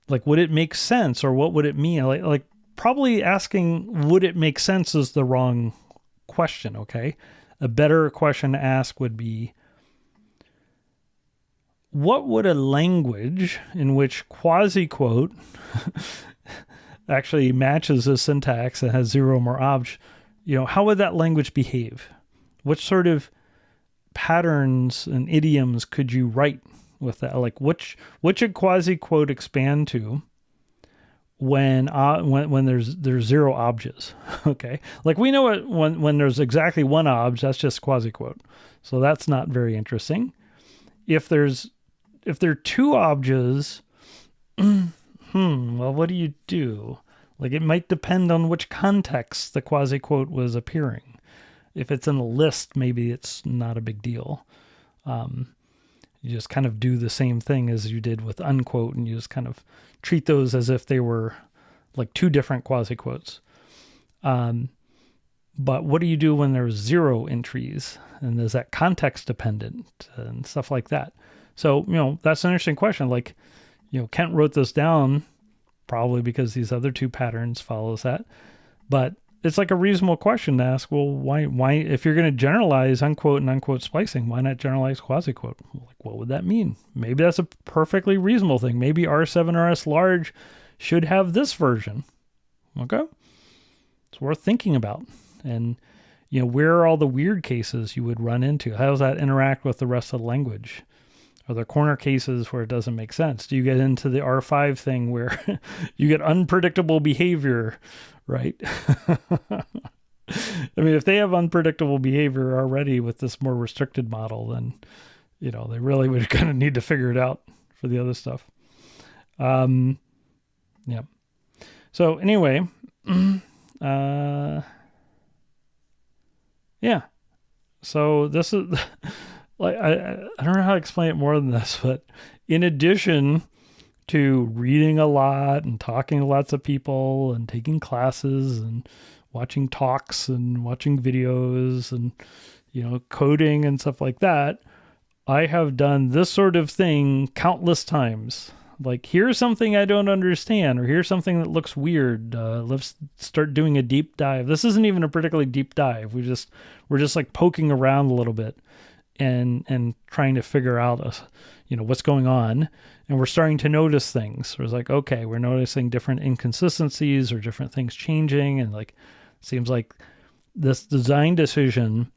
Like, would it make sense, or what would it mean? Like probably asking would it make sense is the wrong question. Okay, a better question to ask would be, what would a language in which quasiquote actually matches a syntax and has 0 more obj, how would that language behave? What sort of patterns and idioms could you write with that? Like, what should quasiquote expand to when there's 0 objs? Okay, like we know it when there's exactly 1 obj, that's just quasiquote, so that's not very interesting. If there are 2 objs, well, what do? Like, it might depend on which context the quasiquote was appearing. If it's in a list, maybe it's not a big deal. You just kind of do the same thing as you did with unquote, and you just kind of treat those as if they were like two different quasi-quotes. But what do you do when there's 0 entries? And is that context dependent and stuff like that? So, that's an interesting question. Like, Kent wrote this down probably because these other two patterns follows that. But it's like a reasonable question to ask, well, why if you're going to generalize unquote and unquote splicing, why not generalize quasi-quote? Like, what would that mean? Maybe that's a perfectly reasonable thing. Maybe R7 or S large should have this version. Okay? It's worth thinking about. And, where are all the weird cases you would run into? How does that interact with the rest of the language? Are there corner cases where it doesn't make sense? Do you get into the R5 thing where you get unpredictable behavior, right? I mean, if they have unpredictable behavior already with this more restricted model, then, they really would kind of need to figure it out for the other stuff. Yeah. So anyway, yeah. So this is like, I don't know how to explain it more than this, but in addition to reading a lot and talking to lots of people and taking classes and watching talks and watching videos and, coding and stuff like that, I have done this sort of thing countless times. Like, here's something I don't understand, or here's something that looks weird. Let's start doing a deep dive. This isn't even a particularly deep dive. We're just like poking around a little bit and trying to figure out, what's going on. And we're starting to notice things. It's like, okay, we're noticing different inconsistencies or different things changing. And like, seems like this design decision,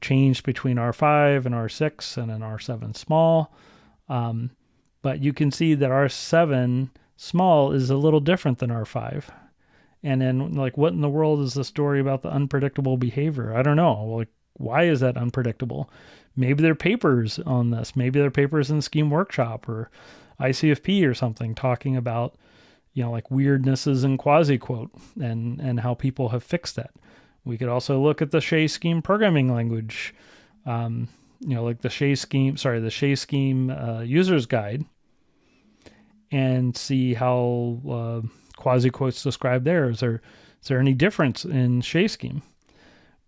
changed between R5 and R6 and an R7 small. But you can see that R7 small is a little different than R5. And then, like, what in the world is the story about the unpredictable behavior? I don't know. Like, why is that unpredictable? Maybe there are papers on this. Maybe there are papers in Scheme Workshop or ICFP or something talking about, like weirdnesses in quasiquote and how people have fixed that. We could also look at the Chez Scheme programming language, like the Chez Scheme user's guide, and see how quasi-quotes described there. Is there any difference in Chez Scheme?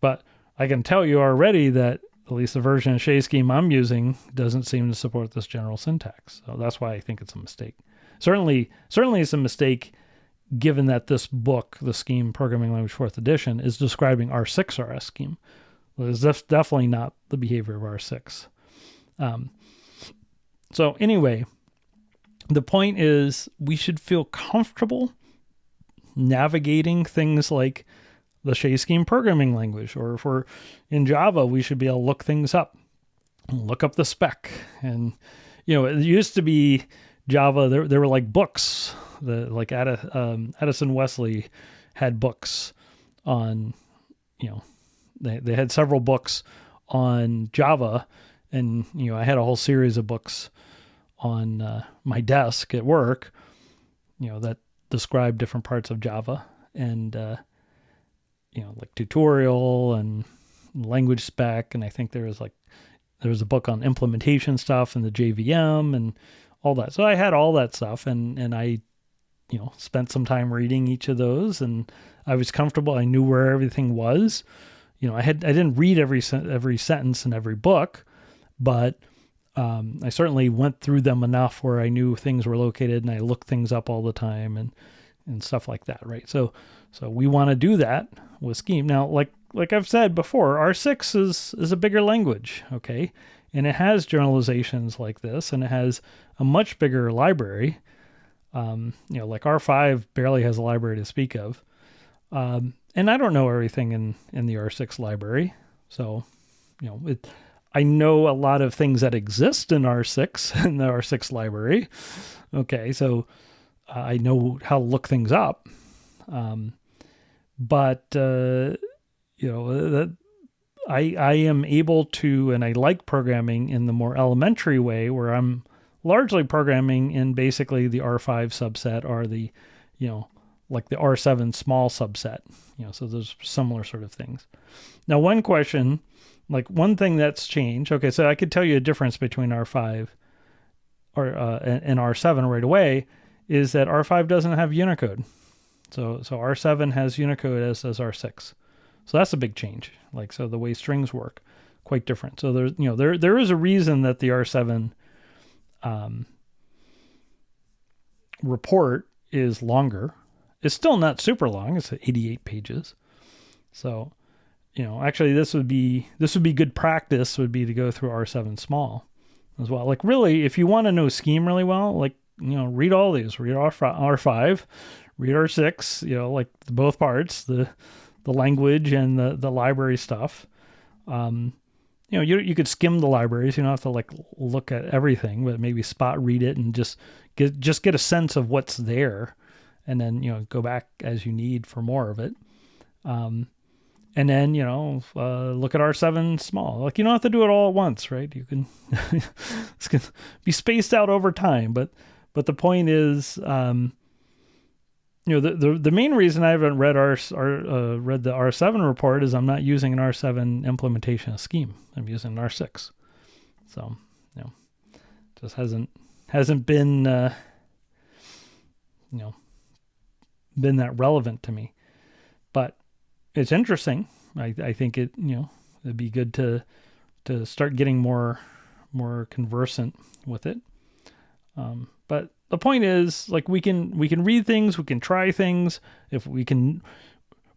But I can tell you already that at least the version of Chez Scheme I'm using doesn't seem to support this general syntax. So that's why I think it's a mistake. Certainly it's a mistake given that this book, the Scheme Programming Language 4th edition, is describing R6 RS Scheme. Well, it's definitely not the behavior of R6. So anyway, the point is we should feel comfortable navigating things like the Chez Scheme programming language, or if we're in Java, we should be able to look things up, look up the spec. And, it used to be Java, there were like books, Addison Wesley had books on, they had several books on Java, and, I had a whole series of books on my desk at work, that describe different parts of Java, and, like tutorial and language spec. And I think there was a book on implementation stuff and the JVM and all that. So I had all that stuff, and I, spent some time reading each of those, and I was comfortable. I knew where everything was. I didn't read every sentence in every book, but I certainly went through them enough where I knew things were located, and I looked things up all the time and stuff like that, right? So we want to do that with Scheme. Now, like I've said before, R6 is a bigger language, okay? And it has generalizations like this, and it has a much bigger library. Like R5 barely has a library to speak of. And I don't know everything in the R6 library. So, I know a lot of things that exist in R6, in the R6 library. Okay, so I know how to look things up. But I am able to, and I like programming in the more elementary way, where I'm largely programming in basically the R5 subset, or the like the R7 small subset, so those similar sort of things. Now, one question, like one thing that's changed. Okay, so I could tell you a difference between R5 and R7 right away is that R5 doesn't have Unicode. So R7 has Unicode as R6. So that's a big change. Like, so the way strings work, quite different. So there's, there is a reason that the R7 report is longer. It's still not super long. It's 88 pages. So, actually this would be good practice, would be to go through R7 small as well. Like, really, if you want to know Scheme really well, like, read all these, read R5, read R6, like both parts, the language and the library stuff. You could skim the libraries. You don't have to like look at everything, but maybe spot read it and just get a sense of what's there, and then go back as you need for more of it. And then look at R7 small. Like, you don't have to do it all at once, right? You can it's gonna be spaced out over time, but the point is, the main reason I haven't read read the R7 report is I'm not using an R7 implementation of Scheme. I'm using an R6. So, just hasn't been been that relevant to me. But it's interesting. I think it'd be good to start getting more conversant with it. But the point is, like, we can read things, we can try things. If we can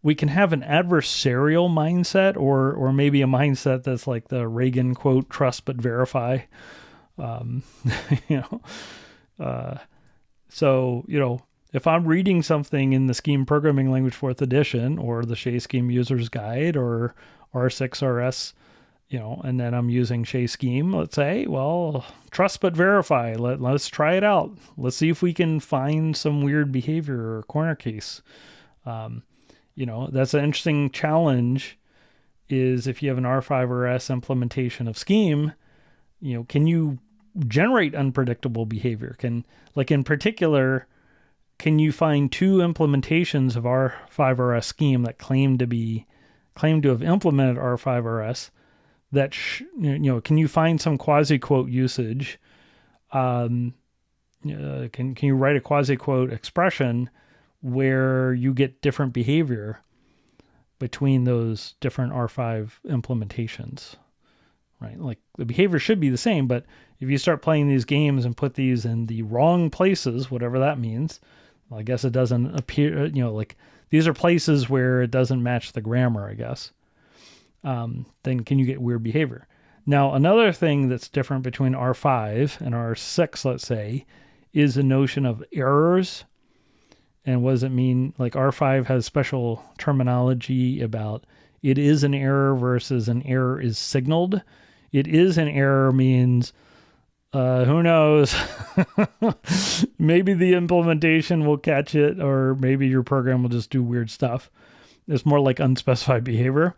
have an adversarial mindset, or maybe a mindset that's like the Reagan quote, trust but verify. So, if I'm reading something in the Scheme Programming Language 4th edition, or the Chez Scheme User's Guide, or R6RS, and then I'm using Chez Scheme, let's say, well, trust but verify. Let's try it out. Let's see if we can find some weird behavior or corner case. That's an interesting challenge, is if you have an R5RS implementation of Scheme, can you generate unpredictable behavior? In particular, can you find two implementations of R5RS Scheme that claim to have implemented R5RS? That can you find some quasiquote usage? Can you write a quasiquote expression where you get different behavior between those different R5 implementations? Right, like the behavior should be the same, but if you start playing these games and put these in the wrong places, whatever that means, well, I guess it doesn't appear. Like, these are places where it doesn't match the grammar, I guess. Then can you get weird behavior? Now, another thing that's different between R5 and R6, let's say, is the notion of errors. And what does it mean? Like, R5 has special terminology about it is an error versus an error is signaled. It is an error means, who knows? Maybe the implementation will catch it, or maybe your program will just do weird stuff. It's more like unspecified behavior.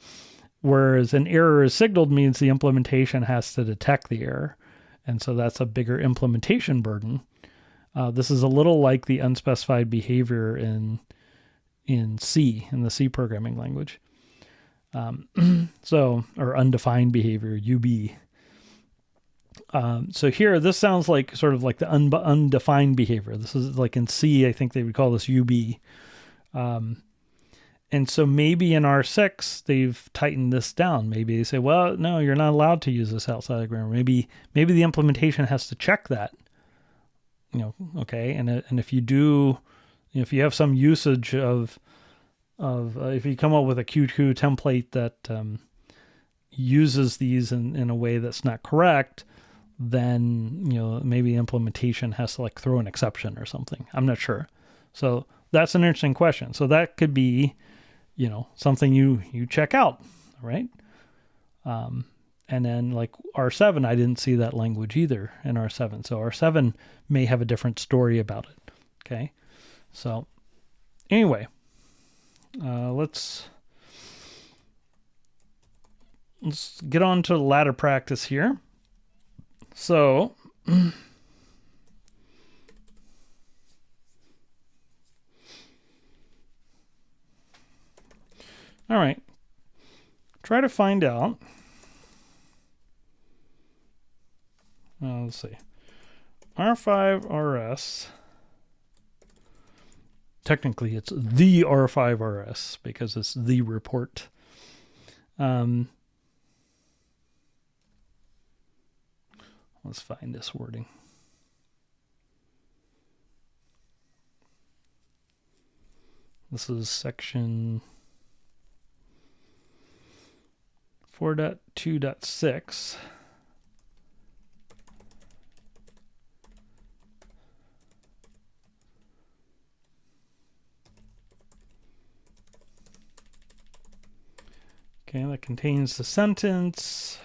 Whereas an error is signaled means the implementation has to detect the error. And so that's a bigger implementation burden. This is a little like the unspecified behavior in C, in the C programming language. Or undefined behavior, UB. So here, this sounds like sort of like the undefined behavior. This is like in C, I think they would call this UB. And so maybe in R6, they've tightened this down. Maybe they say, well, no, you're not allowed to use this outside of grammar. Maybe the implementation has to check that. Okay. And if you do, if you have some usage of if you come up with a Q2 template that uses these in a way that's not correct, then maybe the implementation has to like throw an exception or something. I'm not sure. So that's an interesting question. So that could be something you check out, right? And then like R7, I didn't see that language either in R7. So R7 may have a different story about it. Okay. So anyway, let's get on to the ladder practice here. So All right. Try to find out. Let's see. R5RS. Technically, it's the R5RS because it's the report. Let's find this wording. This is section 4.2.6. Okay, that contains the sentence.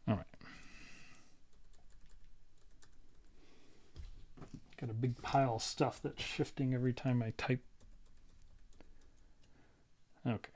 All right. Got a big pile of stuff that's shifting every time I type. Okay.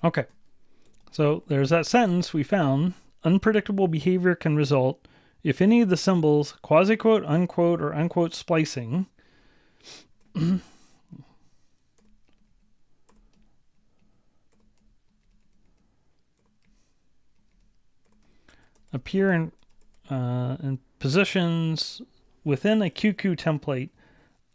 Okay, so there's that sentence we found. Unpredictable behavior can result if any of the symbols quasiquote, unquote, or unquote splicing appear in positions within a QQ template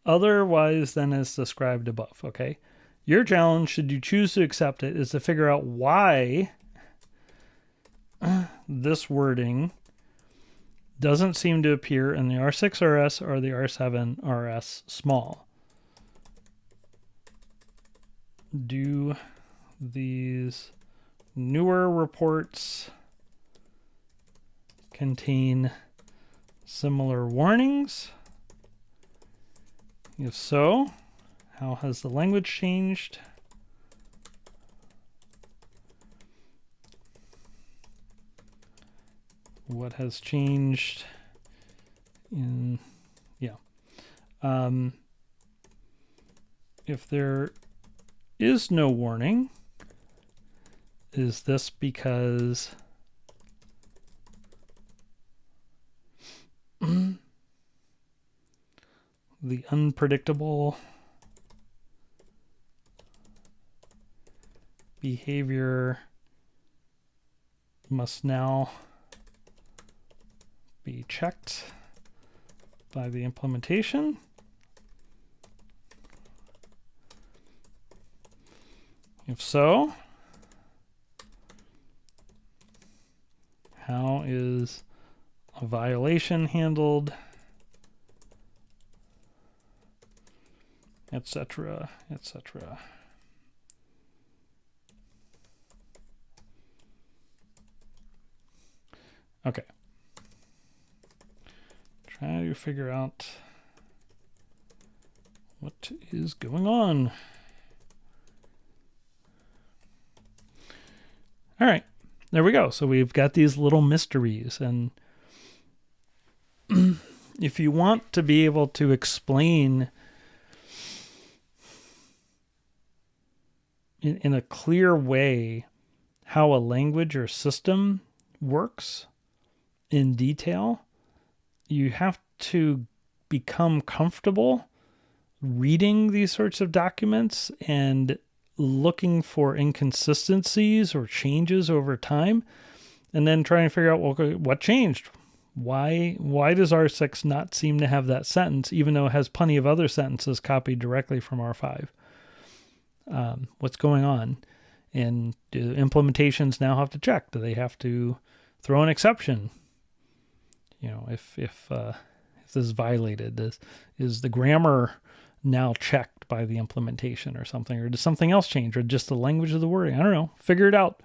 otherwise than as described above. Okay. Your challenge, should you choose to accept it, is to figure out why this wording doesn't seem to appear in the R6RS or the R7RS small. Do these newer reports contain similar warnings? If so, how has the language changed? What has changed in, if there is no warning, is this because the unpredictable behavior must now be checked by the implementation? If so, how is a violation handled, etc., etc.? Okay. Try to figure out what is going on. All right, there we go. So we've got these little mysteries, and if you want to be able to explain in a clear way how a language or system works in detail, you have to become comfortable reading these sorts of documents and looking for inconsistencies or changes over time, and then trying to figure out, well, what changed? Why does R6 not seem to have that sentence, even though it has plenty of other sentences copied directly from R5? What's going on? And do implementations now have to check? Do they have to throw an exception? If this is violated, is the grammar now checked by the implementation or something, or does something else change, or just the language of the wording? I don't know. Figure it out.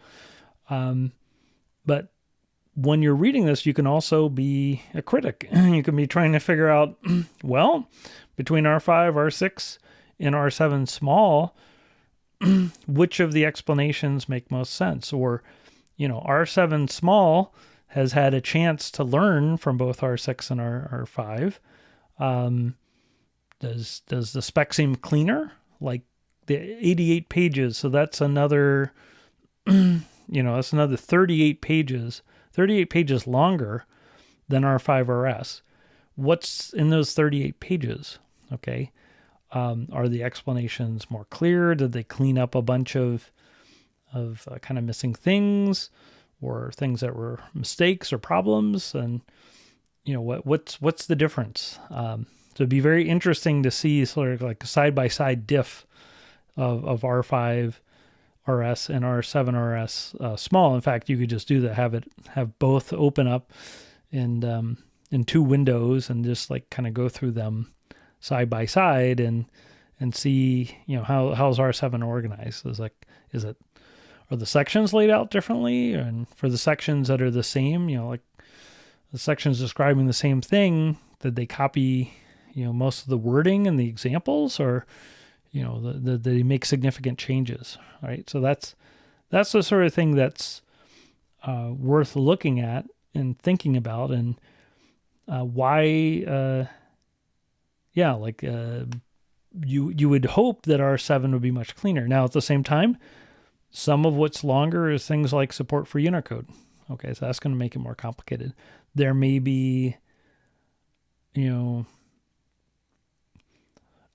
But when you're reading this, you can also be a critic. You can be trying to figure out, well, between R5, R6, and R7 small, which of the explanations make most sense? Or, R7 small has had a chance to learn from both R6 and R5. Does the spec seem cleaner? Like the 88 pages, so that's another, that's another 38 pages longer than R5 RS. What's in those 38 pages? Okay. Are the explanations more clear? Did they clean up a bunch of kind of missing things, or things that were mistakes or problems? And what's the difference? So it'd be very interesting to see sort of like a side-by-side diff of R5 RS and R7 RS small. In fact, you could just do that, have both open up in two windows and just like kind of go through them side by side and see, how's R7 organized? Are the sections laid out differently? And for the sections that are the same, like the sections describing the same thing, did they copy, most of the wording and the examples, or, did they make significant changes? Right. So that's the sort of thing that's worth looking at and thinking about, and why, you would hope that R7 would be much cleaner. Now, at the same time, some of what's longer is things like support for Unicode. Okay, so that's going to make it more complicated. There may be,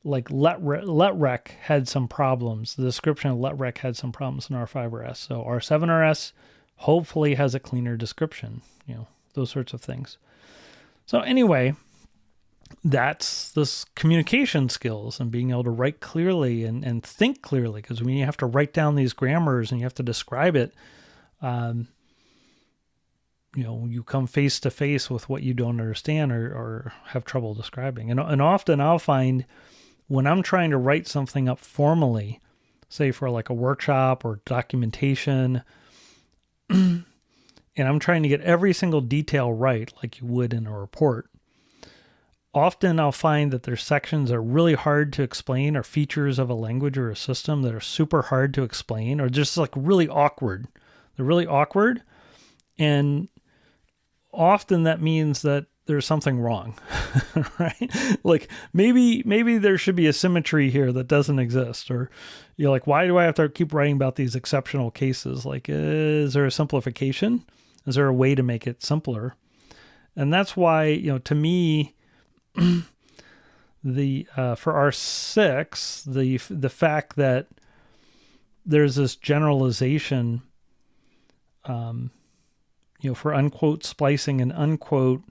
like letrec had some problems. The description of letrec had some problems in R5 RS. So R7 RS hopefully has a cleaner description, those sorts of things. So anyway, that's this communication skills and being able to write clearly and think clearly, because when you have to write down these grammars and you have to describe it, you come face to face with what you don't understand or have trouble describing. And often I'll find when I'm trying to write something up formally, say for like a workshop or documentation, and I'm trying to get every single detail right, like you would in a report, often I'll find that there's sections that are really hard to explain, or features of a language or a system that are super hard to explain, or just like really awkward. They're really awkward. And often that means that there's something wrong, right? Like maybe there should be a symmetry here that doesn't exist, or you're like, why do I have to keep writing about these exceptional cases? Like, is there a simplification? Is there a way to make it simpler? And that's why, to me, for R6, the fact that there's this generalization, for unquote splicing and unquote,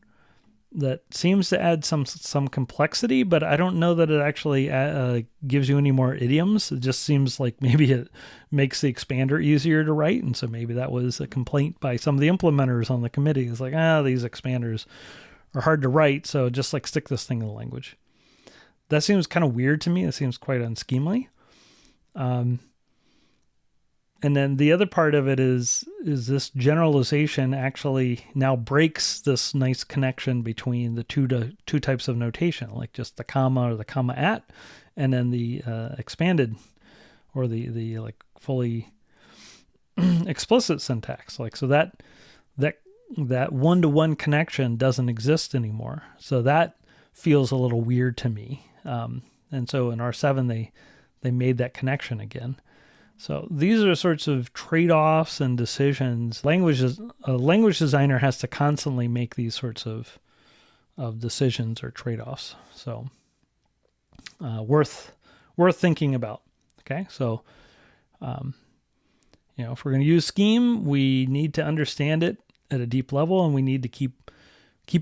that seems to add some complexity, but I don't know that it actually gives you any more idioms. It just seems like maybe it makes the expander easier to write, and so maybe that was a complaint by some of the implementers on the committee. It's like, these expanders are hard to write, so just like stick this thing in the language. That seems kind of weird to me. It seems quite unseemly. And then the other part of it is this generalization actually now breaks this nice connection between the two types of notation, like just the comma or the comma at, and then the expanded or the like fully explicit syntax. Like, so that one-to-one connection doesn't exist anymore. So that feels a little weird to me. And so in R7, they made that connection again. So these are sorts of trade-offs and decisions. A language designer has to constantly make these sorts of decisions or trade-offs. So worth thinking about. Okay, so if we're going to use Scheme, we need to understand it at a deep level, and we need to keep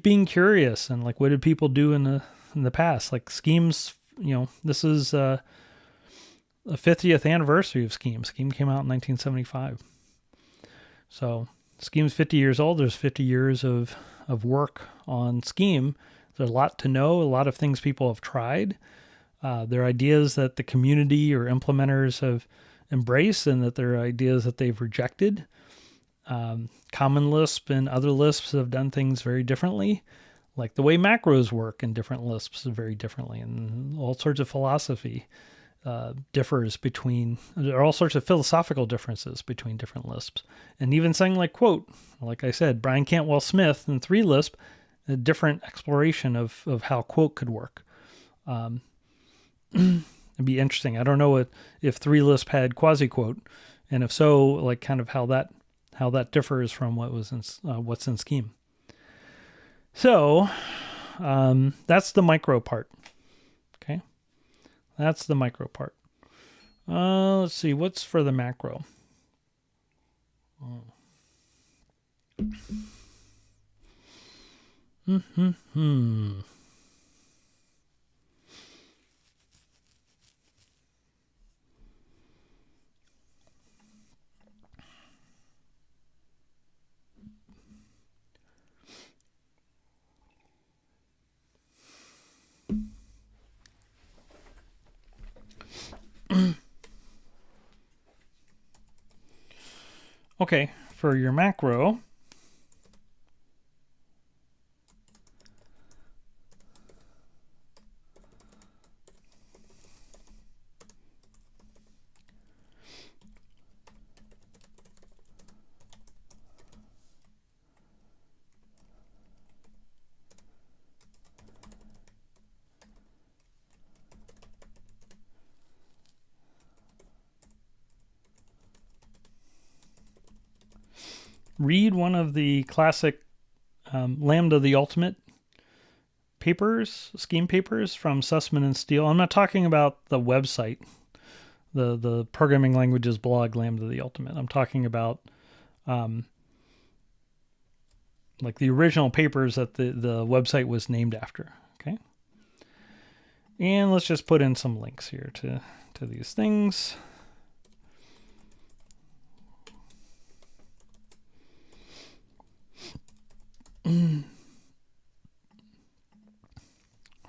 being curious. And like, what did people do in the past? Like Schemes, this is the 50th anniversary of Scheme. Scheme came out in 1975. So Scheme's 50 years old. There's 50 years of work on Scheme. There's a lot to know, a lot of things people have tried. There are ideas that the community or implementers have embraced, and that there are ideas that they've rejected. Common Lisp and other Lisps have done things very differently, like the way macros work in different Lisps very differently, and all sorts of philosophy differs between, there are all sorts of philosophical differences between different Lisps. And even something like quote, like I said, Brian Cantwell Smith in 3 Lisp, a different exploration of how quote could work. It'd be interesting. I don't know if 3 Lisp had quasiquote, and if so, like kind of how that differs from what's in Scheme. So that's the micro part. Okay, that's the micro part. Let's see, what's for the macro? Okay, for your macro, read one of the classic Lambda the Ultimate papers, Scheme papers from Sussman and Steele. I'm not talking about the website, the programming languages blog Lambda the Ultimate. I'm talking about like the original papers that the website was named after. Okay, and let's just put in some links here to these things.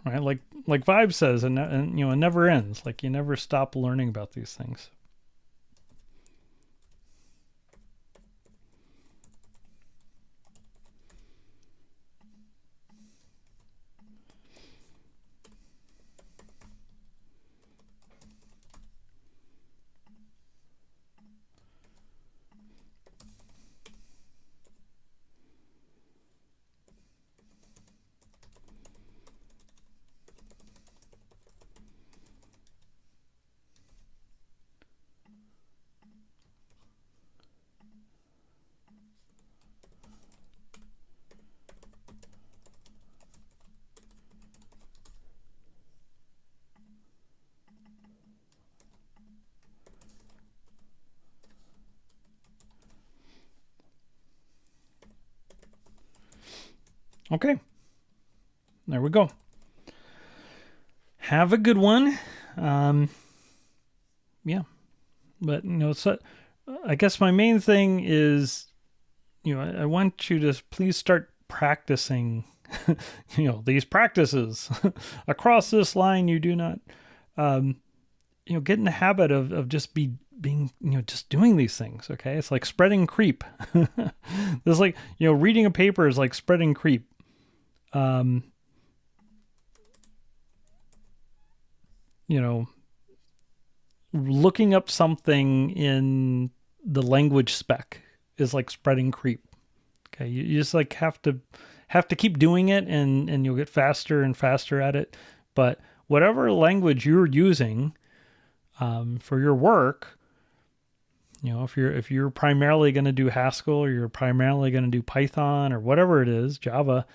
Right, like Vibe says, and it never ends. Like, you never stop learning about these things. Okay, there we go. Have a good one. Yeah, but so I guess my main thing is, I want you to please start practicing, these practices across this line. You do not, get in the habit of just being, just doing these things. Okay. It's like spreading creep. It's like, reading a paper is like spreading creep. Looking up something in the language spec is like spreading creep. Okay. You just like have to keep doing it, and you'll get faster and faster at it. But whatever language you're using, for your work, if you're primarily going to do Haskell, or you're primarily going to do Python or whatever it is, Java,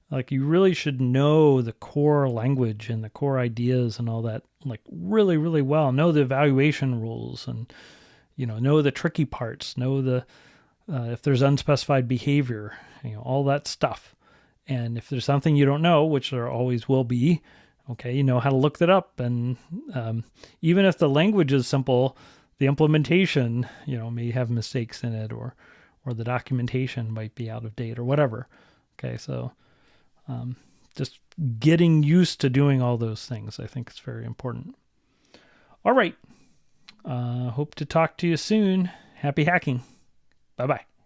Like, you really should know the core language and the core ideas and all that, like, really, really well. Know the evaluation rules and, know the tricky parts, know the, if there's unspecified behavior, all that stuff. And if there's something you don't know, which there always will be, okay, you know how to look that up. And even if the language is simple, the implementation, may have mistakes in it, or the documentation might be out of date or whatever. Okay, so just getting used to doing all those things, I think, is very important. All right. Hope to talk to you soon. Happy hacking. Bye-bye.